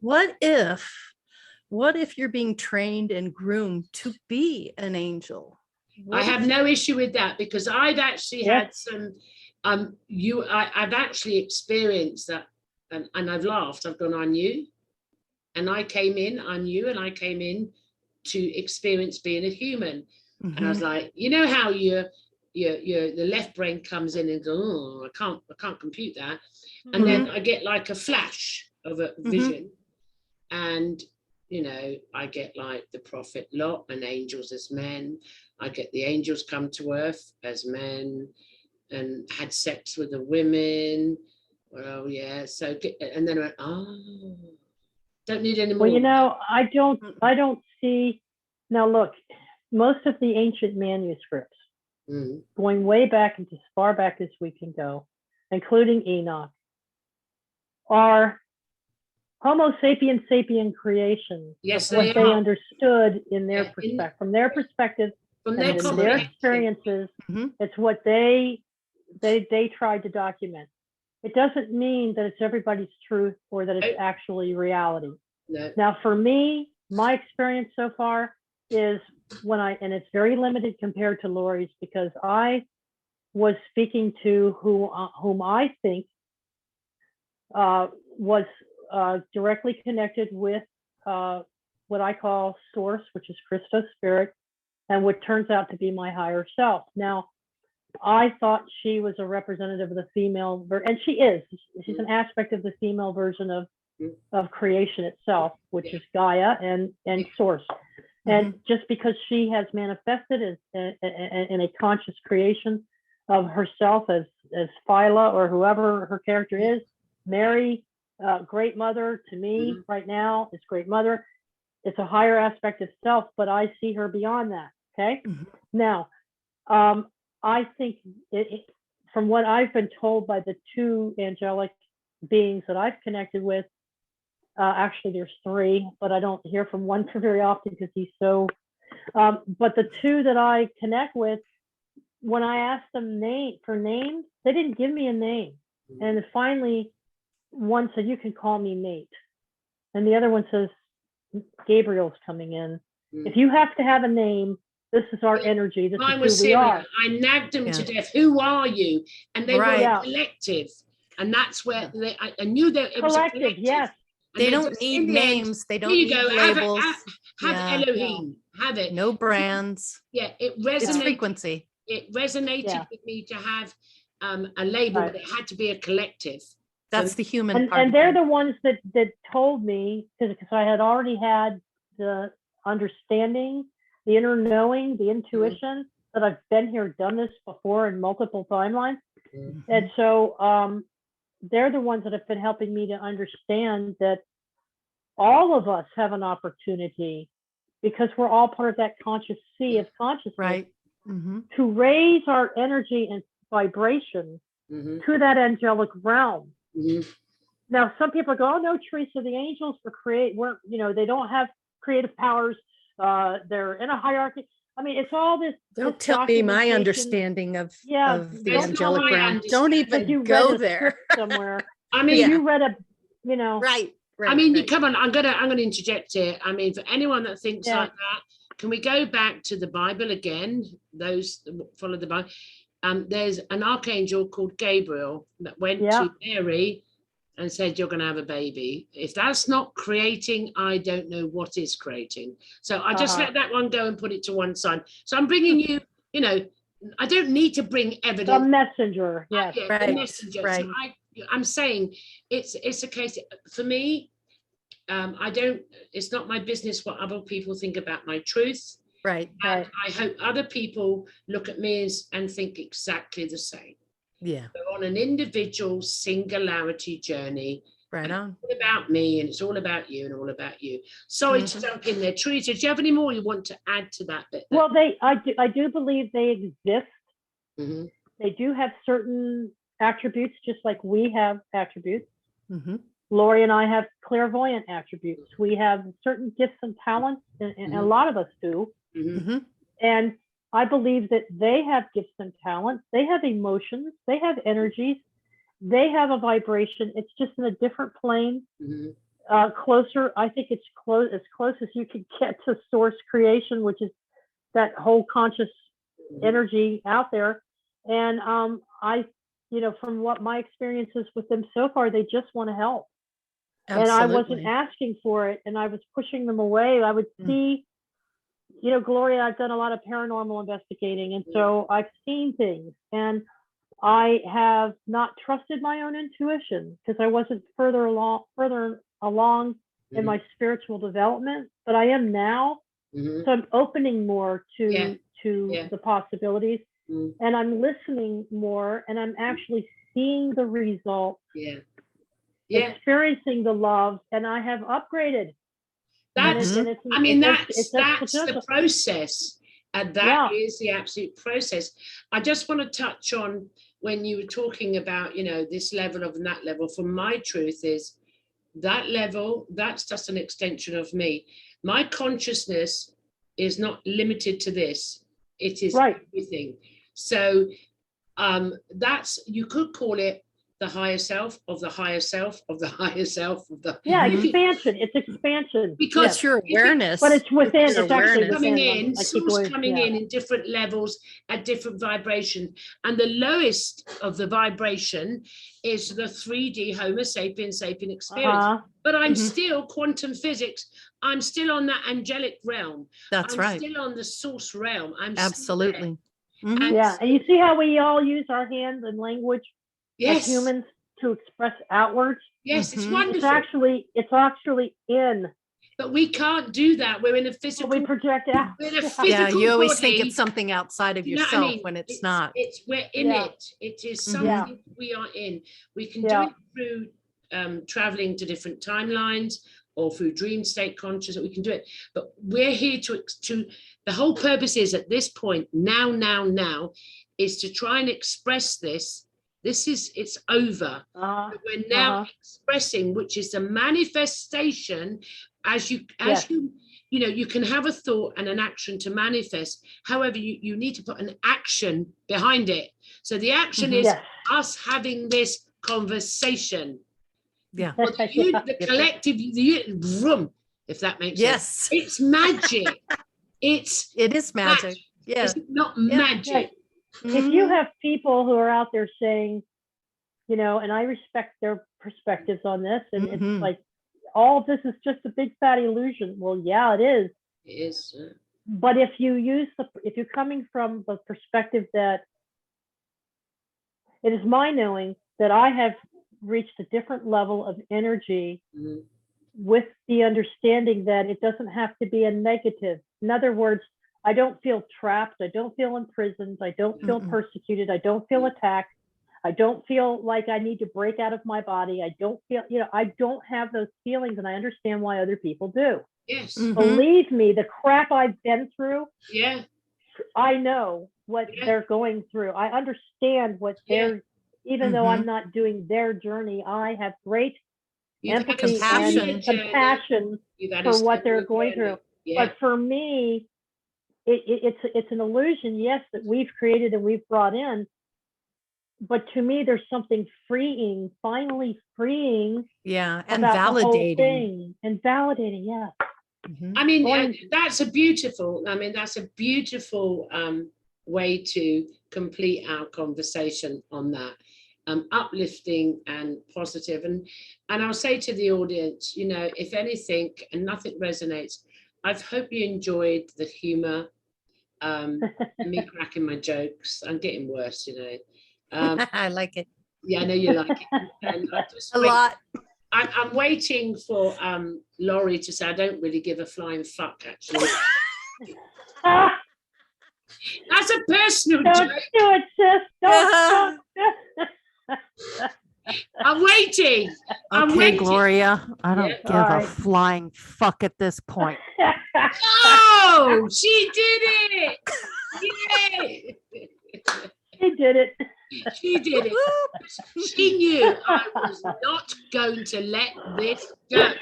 What if you're being trained and groomed to be an angel? I have no issue with that, because I've actually had some I've actually experienced that, and I've laughed. I've gone, I knew, and I came in, I knew, and I came in to experience being a human. And I was like, you know how the left brain comes in and goes, oh, I can't compute that. And then I get like a flash of a vision, and you know, I get like the prophet Lot and angels as men. I get the angels come to earth as men and had sex with the women. Well, yeah. So, and then I went, oh, don't need any more. Well, you know, I don't see. Now, look, most of the ancient manuscripts, going way back into as far back as we can go, including Enoch, are Homo sapien creations. Yes, what they understood in their perspective, from their perspective, from their experiences. It's what they tried to document. It doesn't mean that it's everybody's truth or that it's actually reality. No. Now, for me, my experience so far is and it's very limited compared to Laurie's, because I was speaking to whom I think was directly connected with what I call source, which is Christos spirit, and what turns out to be my higher self. Now, I thought she was a representative of the female, and she is. She's an aspect of the female version of creation itself, which is Gaia and source. And just because she has manifested in a conscious creation of herself as Phyla, or whoever her character is, Mary, great mother to me right now, is great mother. It's a higher aspect of self, but I see her beyond that. Okay. Now, I think from what I've been told by the two angelic beings that I've connected with, actually there's three, but I don't hear from one very often because he's so, but the two that I connect with, when I asked them for names, they didn't give me a name. And finally, one said, you can call me Nate. And the other one says, Gabriel's coming in. If you have to have a name, this is our energy. This is who we are. I nagged them to death. Who are you? And they were a collective. And that's where I knew that it was a collective. Yes. And they don't need names. They don't need labels. Have Elohim. Have it. No brands. Yeah, it resonated. It's frequency. It resonated with me to have a label, but it had to be a collective. That's the human part. And they're the ones that told me, because I had already had the understanding, the inner knowing, the intuition that I've been here, done this before in multiple timelines. And so they're the ones that have been helping me to understand that all of us have an opportunity, because we're all part of that conscious sea of consciousness, to raise our energy and vibration to that angelic realm. Now, some people go, oh no, Theresa, the angels they don't have creative powers. They're in a hierarchy. I mean, it's all this. Don't tell me my understanding of the angelic realm. Don't even go there somewhere. I mean, you read right. I mean, come on. I'm gonna interject here. I mean, for anyone that thinks like that, can we go back to the Bible again? Those that follow the Bible. There's an archangel called Gabriel that went to Mary and said, you're going to have a baby. If that's not creating, I don't know what is creating. So I just let that one go and put it to one side. So I'm bringing you, I don't need to bring evidence. A messenger. Yes. A messenger. Right. So I'm saying it's a case for me. It's not my business what other people think about my truth. Right. And I hope other people look at me and think exactly the same. Yeah. We're on an individual singularity journey. Right on. It's all about me, and it's all about you, and all about you. Sorry to jump in there. Theresa, do you have any more you want to add to that bit? Well, I do believe they exist. They do have certain attributes, just like we have attributes. Laurie and I have clairvoyant attributes. We have certain gifts and talents, and a lot of us do. And I believe that they have gifts and talents. They have emotions. They have energies. They have a vibration. It's just in a different plane. Closer, I think it's as close as you could get to source creation, which is that whole conscious energy out there. And from what my experience is with them so far, they just want to help. Absolutely. And I wasn't asking for it, and I was pushing them away. I would see Gloria, I've done a lot of paranormal investigating, and so I've seen things, and I have not trusted my own intuition because I wasn't further along in my spiritual development, but I am now. So I'm opening more to the possibilities, and I'm listening more, and I'm actually seeing the results, experiencing the love, and I have upgraded. That's the process, and that is the absolute process. I just want to touch on when you were talking about, this level of that level. From my truth is that level, that's just an extension of me. My consciousness is not limited to this. It is everything. So you could call it the higher self of the higher self of the higher self of the expansion. It's expansion because it's your awareness, but it's within. It's actually coming in, source coming in different levels at different vibrations, and the lowest of the vibration is the 3D Homo sapien experience. But I'm still quantum physics. I'm still on that angelic realm. That's right. I'm still on the source realm. I'm absolutely. And you see how we all use our hands and language as humans to express outwards. Yes, it's wonderful. It's actually in. But we can't do that. We're in a physical. We project out. We're in a physical you always body. think it's something outside of yourself when it's not. We're in it. It is something we are in. We can do it through traveling to different timelines or through dream state consciousness. We can do it, but we're here to. The whole purpose is at this point now is to try and express this. It's over. We're now expressing, which is the manifestation. As you you can have a thought and an action to manifest. However, you need to put an action behind it. So the action is us having this conversation. Yeah. The collective, the room, if that makes sense. It's magic. It is magic. It's not magic. If you have people who are out there saying, and I respect their perspectives on this, and it's like, all of this is just a big fat illusion. Well, yeah, it is. It is. But if you're coming from the perspective that it is my knowing that I have reached a different level of energy with the understanding that it doesn't have to be a negative. In other words, I don't feel trapped. I don't feel imprisoned. I don't feel persecuted. I don't feel attacked. I don't feel like I need to break out of my body. I don't feel, I don't have those feelings, and I understand why other people do. Yes. Believe me, the crap I've been through. Yeah. I know what they're going through. I understand what they're, even though I'm not doing their journey, I have great empathy and compassion for what they're going through. Yeah. But for me, it's an illusion, yes, that we've created and we've brought in. But to me, there's something freeing, finally freeing. Yeah, and validating. And validating, yeah. I mean, that's a beautiful way to complete our conversation on that. Uplifting and positive. And I'll say to the audience, if anything and nothing resonates, I hope you enjoyed the humor, me cracking my jokes. I'm getting worse, I like it. Yeah, I know you like it. And lot. I'm waiting for Laurie to say, I don't really give a flying fuck, actually. That's a personal joke. Don't do it, sis. Don't. I'm waiting. Okay, Gloria, I don't give a flying fuck at this point. Oh, she did it. Yay. She did it. She did it. She knew I was not going to let this go.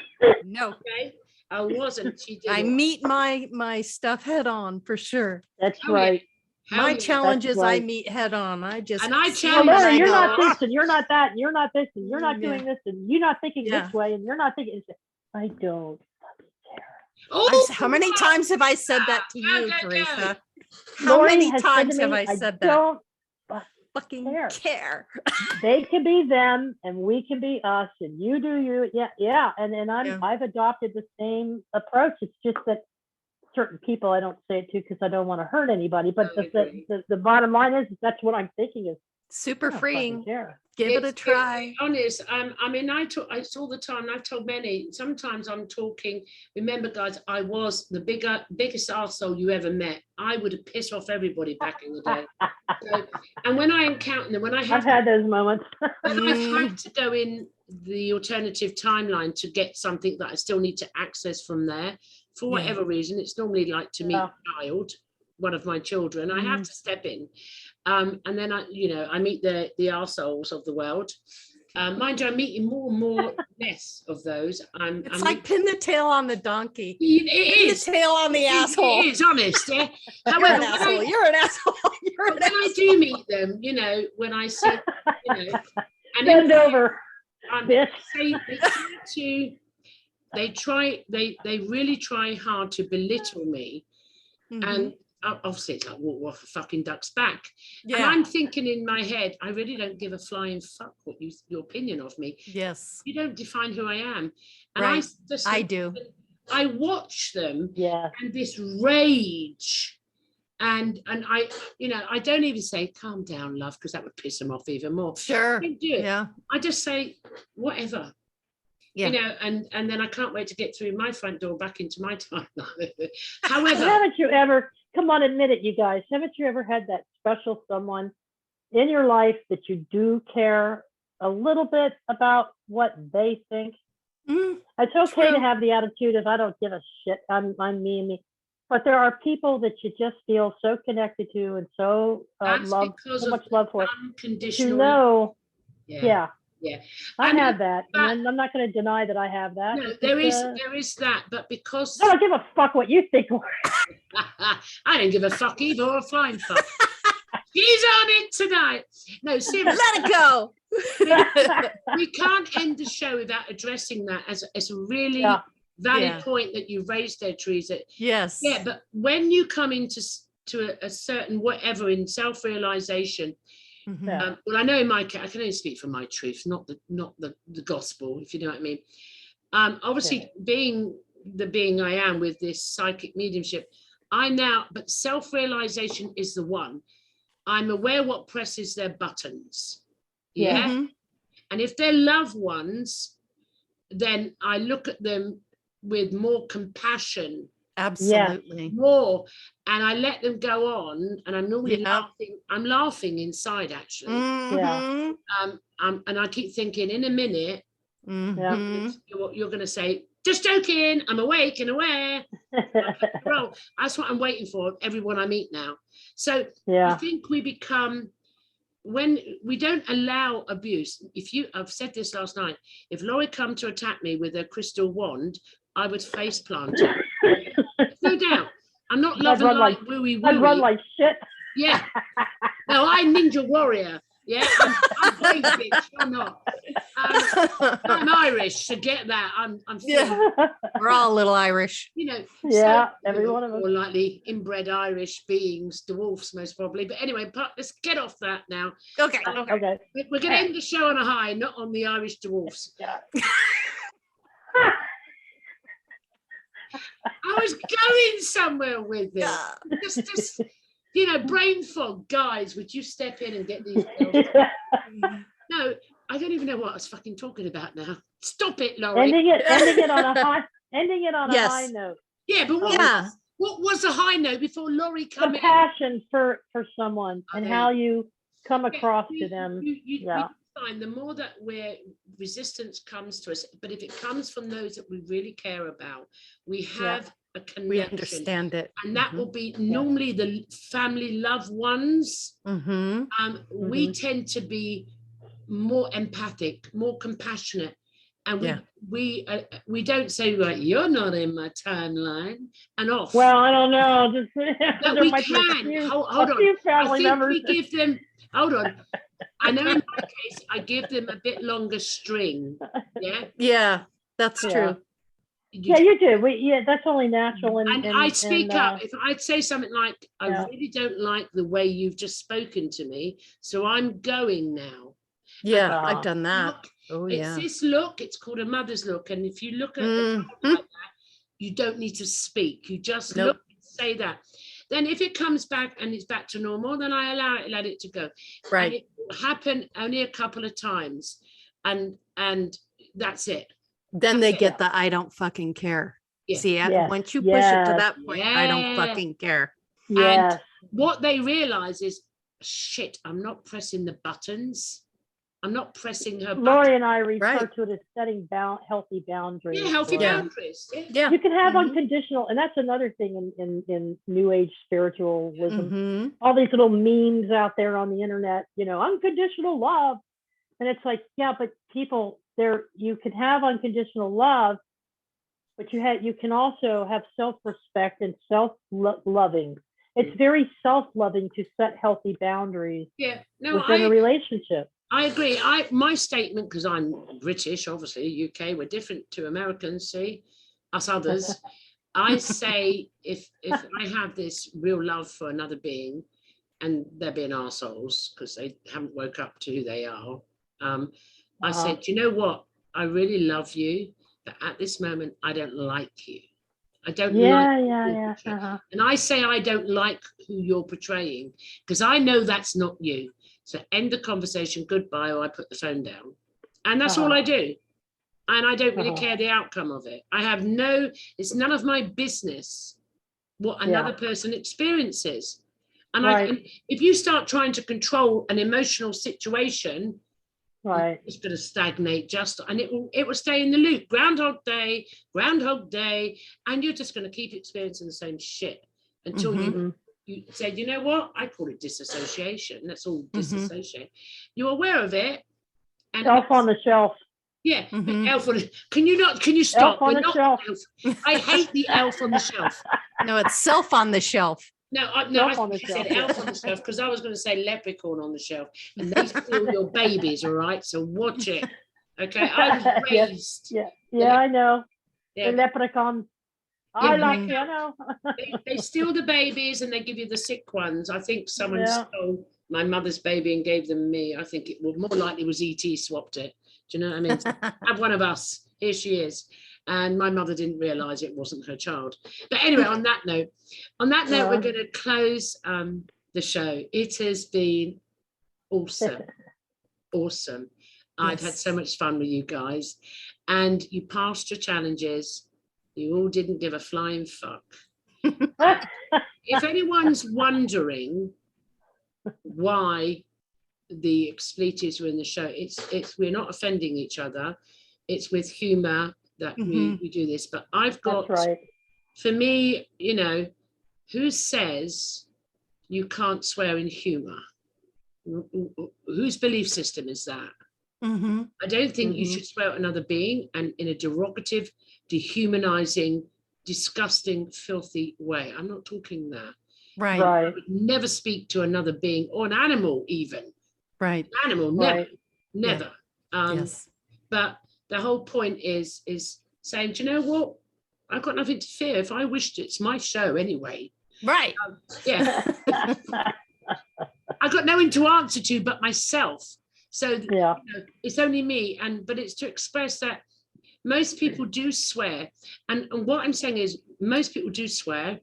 No. Okay? I wasn't. She did I meet my stuff head on for sure. That's right. My challenges I meet head on. I challenge. Laurie, you're not this and you're not that and you're not this and you're not doing this and you're not thinking this way and you're not thinking. I don't fucking care. Oh, how many times have I said that to you, Theresa? How many times have I said that? Don't fucking care. They can be them and we can be us and you do you. Yeah. And I've adopted the same approach. It's just that certain people I don't say it to because I don't want to hurt anybody. But I agree. the bottom line is that's what I'm thinking is Super I don't fucking freeing. care. Give it a try. Honest, I mean, it's all the time. And I've told many. Sometimes I'm talking. Remember, guys, I was the biggest arsehole you ever met. I would have pissed off everybody back in the day. So, and when I encounter them, I've had those moments. when I've had to go in the alternative timeline to get something that I still need to access from there, for whatever reason, it's normally like to meet a child, one of my children. I have to step in. And then I meet the arseholes of the world. Mind you, I'm meeting more and more less of those. I'm like pin the tail on the donkey. It is. Pin the tail on the asshole. It is, honest, yeah. You're an asshole. You're an asshole. You're an asshole. I do meet them, when I see, and Bend over, bitch. They really try hard to belittle me. And obviously it's like walk off a fucking duck's back. And I'm thinking in my head, I really don't give a flying fuck what your opinion of me. Yes. You don't define who I am. And right. I do. I watch them and this rage. And I don't even say, calm down, love, because that would piss them off even more. Sure. I don't do it. Yeah. I just say, whatever. Yeah. And then I can't wait to get through my front door back into my timeline. However, haven't you ever, come on, admit it, you guys, haven't you ever had that special someone in your life that you do care a little bit about what they think? It's okay to have the attitude of I don't give a shit, I'm me. But there are people that you just feel so connected to and so love, so much love for. Unconditional. To know, Yeah. I have that, and I'm not going to deny that I have that. No, there is that, but because I don't give a fuck what you think. I don't give a fuck either, or a flying fuck. She's on it tonight. No, seriously, let it go. We can't end the show without addressing that as a really valid point that you raised there, Theresa. Yes. Yeah, but when you come into a certain whatever in self-realization. Well, I know in my case, I can only speak from my truth, not the gospel, if you know what I mean. Obviously, being the being I am with this psychic mediumship, but self-realization is the one. I'm aware what presses their buttons. Yeah. And if they're loved ones, then I look at them with more compassion. Absolutely. More, and I let them go on, and I'm normally laughing. I'm laughing inside, actually. And I keep thinking, in a minute, you're going to say, just joking, I'm awake and aware. Well, that's what I'm waiting for, everyone I meet now. So I think we become, when we don't allow abuse, I've said this last night, if Laurie come to attack me with a crystal wand, I would face plant her. No doubt. I'm not loving like wooey. I'd run like shit. Yeah. No, I'm Ninja Warrior. Yeah. I'm brave, bitch. I'm not. I'm Irish, so get that. I'm We're all a little Irish. Every one of us. More likely inbred Irish beings, dwarfs most probably. But anyway, let's get off that now. Okay. We're going to end the show on a high, not on the Irish dwarfs. I was going somewhere with it. Just brain fog. Guys, would you step in and get these girls? No, I don't even know what I was fucking talking about now. Stop it, Laurie. Ending it on a high note. Yeah, but what was the high note before Laurie came in? Compassion for someone and how you come across to them. We find the more that resistance comes to us, but if it comes from those that we really care about, we have a connection. We understand it. And that will be normally the family loved ones. We tend to be more empathic, more compassionate. And we don't say, right, you're not in my timeline and off. Well, I don't know. But we can. Hold on. I think we give them, hold on. I know in my case, I give them a bit longer string. Yeah. Yeah, that's true. You do. That's only natural. And I speak up. If I'd say something like, I really don't like the way you've just spoken to me, so I'm going now. Yeah, I've done that. It's this look. It's called a mother's look. And if you look at it like that, you don't need to speak. You just look say that. Then if it comes back and it's back to normal, then I allow it, let it to go. Right. And it will happen only a couple of times, and that's it. Then they get the I don't fucking care. Yeah. See, Yes. once you push it to Yes. that point, I don't Yeah. fucking care. Yes. And what they realize is, shit, I'm not pressing the buttons. I'm not pressing her Laurie buttons. and I refer Right. to it as setting healthy boundaries. Yeah, healthy Laurie. boundaries. Yeah. Yeah. You can have Mhm. unconditional, and that's another thing in New Age spiritualism. Mhm. All these little memes out there on the internet, unconditional love. And it's like, yeah, but people, you can have unconditional love, but you can also have self-respect and self-loving. It's very self-loving to set healthy boundaries Yeah. No, within a relationship. I agree. My statement, because I'm British, obviously, UK, we're different to Americans, see, us others. I say if I have this real love for another being, and they're being arseholes because they haven't woke up to who they are, I said, you know what? I really love you, but at this moment, I don't like you. I don't like Yeah. And I say I don't like who you're portraying because I know that's not you. So end the conversation, goodbye, or I put the phone down. And that's all I do. And I don't really care the outcome of it. It's none of my business what another person experiences. And and if you start trying to control an emotional situation, it's going to stagnate and it will stay in the loop. Groundhog Day, and you're just going to keep experiencing the same shit until you say, you know what? I call it disassociation. That's all disassociate. You're aware of it. And Elf on the shelf. Yeah, elf on the, can you stop? Elf on the shelf. I hate the elf on the shelf. No, it's self on the shelf. I said elf on the shelf because I was going to say leprechaun on the shelf, and they steal your babies, all right? So watch it, okay? I was raised. I know. Yeah. The leprechaun. I know. They steal the babies and they give you the sick ones. I think someone stole my mother's baby and gave them me. I think it was more likely was E.T. swapped it. Do you know what I mean? Have one of us. Here she is. And my mother didn't realize it wasn't her child. But anyway, on that note, we're going to close the show. It has been awesome. Awesome. I've had so much fun with you guys. And you passed your challenges. You all didn't give a flying fuck. If anyone's wondering why the expletives were in the show, it's we're not offending each other. It's with humor that we do this. But I've got, for me, who says you can't swear in humor? Whose belief system is that? I don't think you should swear at another being and in a derogative, dehumanizing, disgusting, filthy way. I'm not talking that. Right. I would never speak to another being or an animal even. Right. An animal, never. Yes. But the whole point is saying, do you know what? I've got nothing to fear. If I wished, it's my show anyway. Right. I've got no one to answer to but myself. So it's only me. But it's to express that most people do swear. And what I'm saying is most people do swear.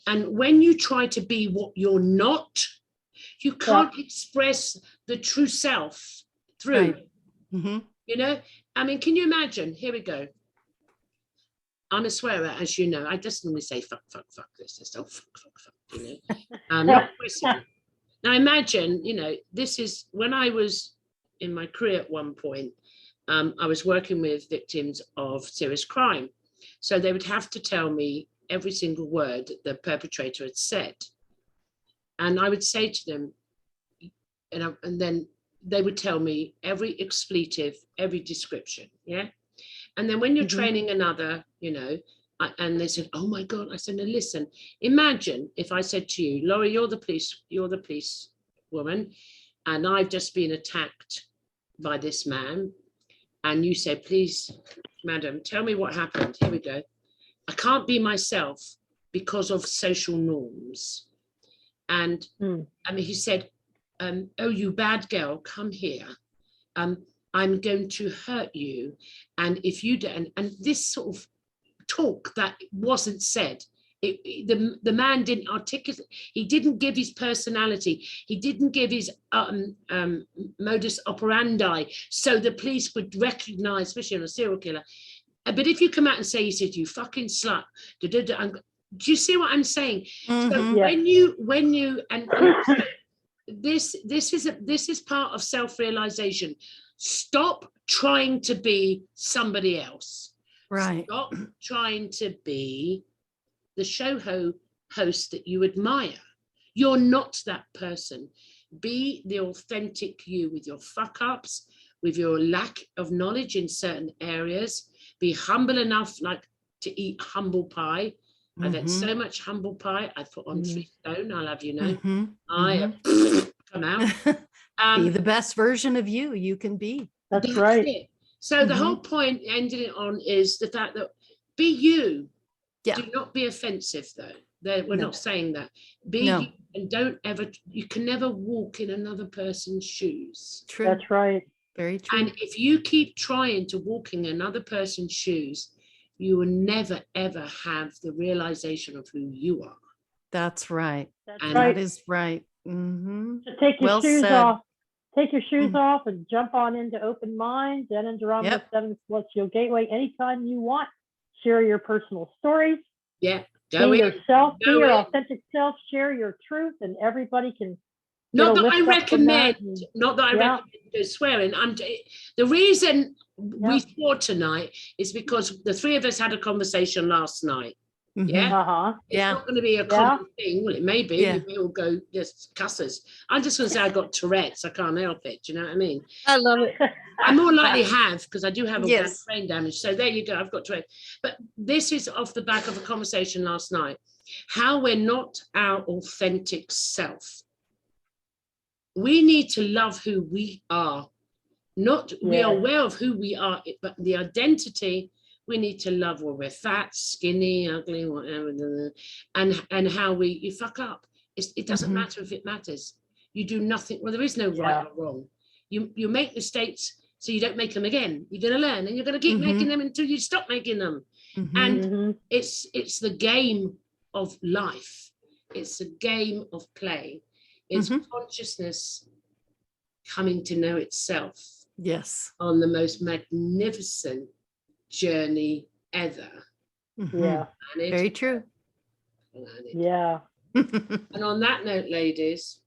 And when you try to be what you're not, you can't express the true self through. I mean, can you imagine? Here we go. I'm a swearer, as you know. I just normally say fuck this. Just fuck. Not question. Now imagine, this is when I was in my career at one point. I was working with victims of serious crime. So they would have to tell me every single word the perpetrator had said. And I would say to them, and then they would tell me every expletive, every description. Yeah. And then when you're training another, and they said, oh my God, I said, no, listen, imagine if I said to you, Laurie, you're the police woman, and I've just been attacked by this man. And you say, please, madam, tell me what happened. Here we go. I can't be myself because of social norms. And he said, oh, you bad girl, come here. I'm going to hurt you. And if you don't, and this sort of talk that wasn't said, The man didn't articulate, he didn't give his personality, he didn't give his modus operandi, so the police would recognize, especially on a serial killer. But if you come out and say, he said, you fucking slut, do you see what I'm saying? So when you and this is part of self-realization. Stop trying to be somebody else. Right. Stop trying to be the show host that you admire. You're not that person. Be the authentic you, with your fuck ups, with your lack of knowledge in certain areas. Be humble enough, like, to eat humble pie. I've had so much humble pie. I put on 3 stone. I'll have you know. I have come out. Be the best version of you can be. That's right. It. So the whole point, ending it on, is the fact that be you. Yeah. Do not be offensive, though. We're not saying that. Be No. you, and don't ever. You can never walk in another person's shoes. True. That's right. Very true. And if you keep trying to walk in another person's shoes, you will never ever have the realization of who you are. That's right. That's And right. That is right. So take your Well shoes said. off. Take your shoes off and jump on into Open Minds and Andromeda 7th Celestial Gateway anytime you want. Share your personal stories. Yeah. Be Go in. yourself. Be Go your in. authentic self. Share your truth, and everybody can. Not that lift I up recommend. from that. Not that I recommend swearing. The reason we swore tonight is because the 3 of us had a conversation last night. Yeah. It's not going to be a common thing. Well, it may be. Yeah. We all go just cussers. I'm just going to say I got Tourette's. I can't help it. Do you know what I mean? I love it. I more likely have, because I do have organic Yes. brain damage. So there you go. I've got Tourette's. But this is off the back of a conversation last night. How we're not our authentic self. We need to love who we are. We are aware of who we are, but the identity we need to love, where we're fat, skinny, ugly, whatever, and how you fuck up. It doesn't matter if it matters. You do nothing. Well, there is no right or wrong. You make mistakes so you don't make them again. You're going to learn, and you're going to keep making them until you stop making them. And it's the game of life. It's a game of play. It's consciousness coming to know itself. Yes. On the most magnificent journey ever. Yeah. Very true. Yeah. And on that note, ladies.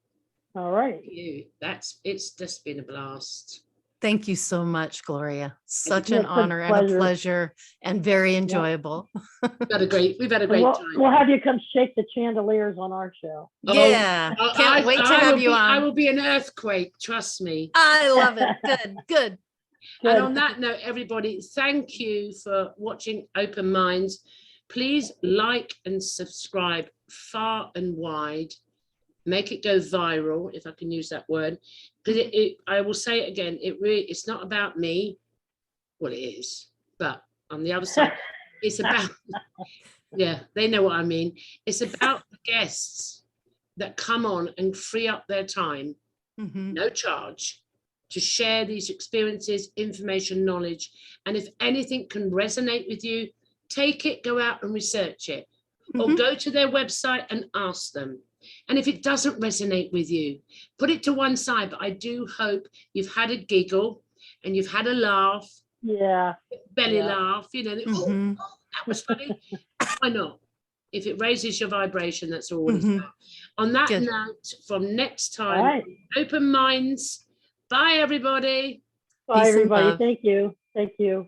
All right. It's just been a blast. Thank you so much, Gloria. Such an honor and a pleasure, and very enjoyable. We've had a great time. We'll have you come shake the chandeliers on our show. Yeah. Can't wait to have you on. I will be an earthquake, trust me. I love it. Good. And on that note, everybody, thank you for watching Open Minds. Please like and subscribe far and wide. Make it go viral, if I can use that word. Because I will say it again, it's not about me. Well, it is. But on the other side, it's about, they know what I mean. It's about the guests that come on and free up their time, no charge, to share these experiences, information, knowledge. And if anything can resonate with you, take it, go out and research it, or go to their website and ask them. And if it doesn't resonate with you, put it to one side. But I do hope you've had a giggle and you've had a laugh. Yeah. Belly laugh, that was funny. Why not? If it raises your vibration, that's all it's about. On that note, from next time, Open Minds. Bye, everybody. Bye, everybody. Thank you. Thank you.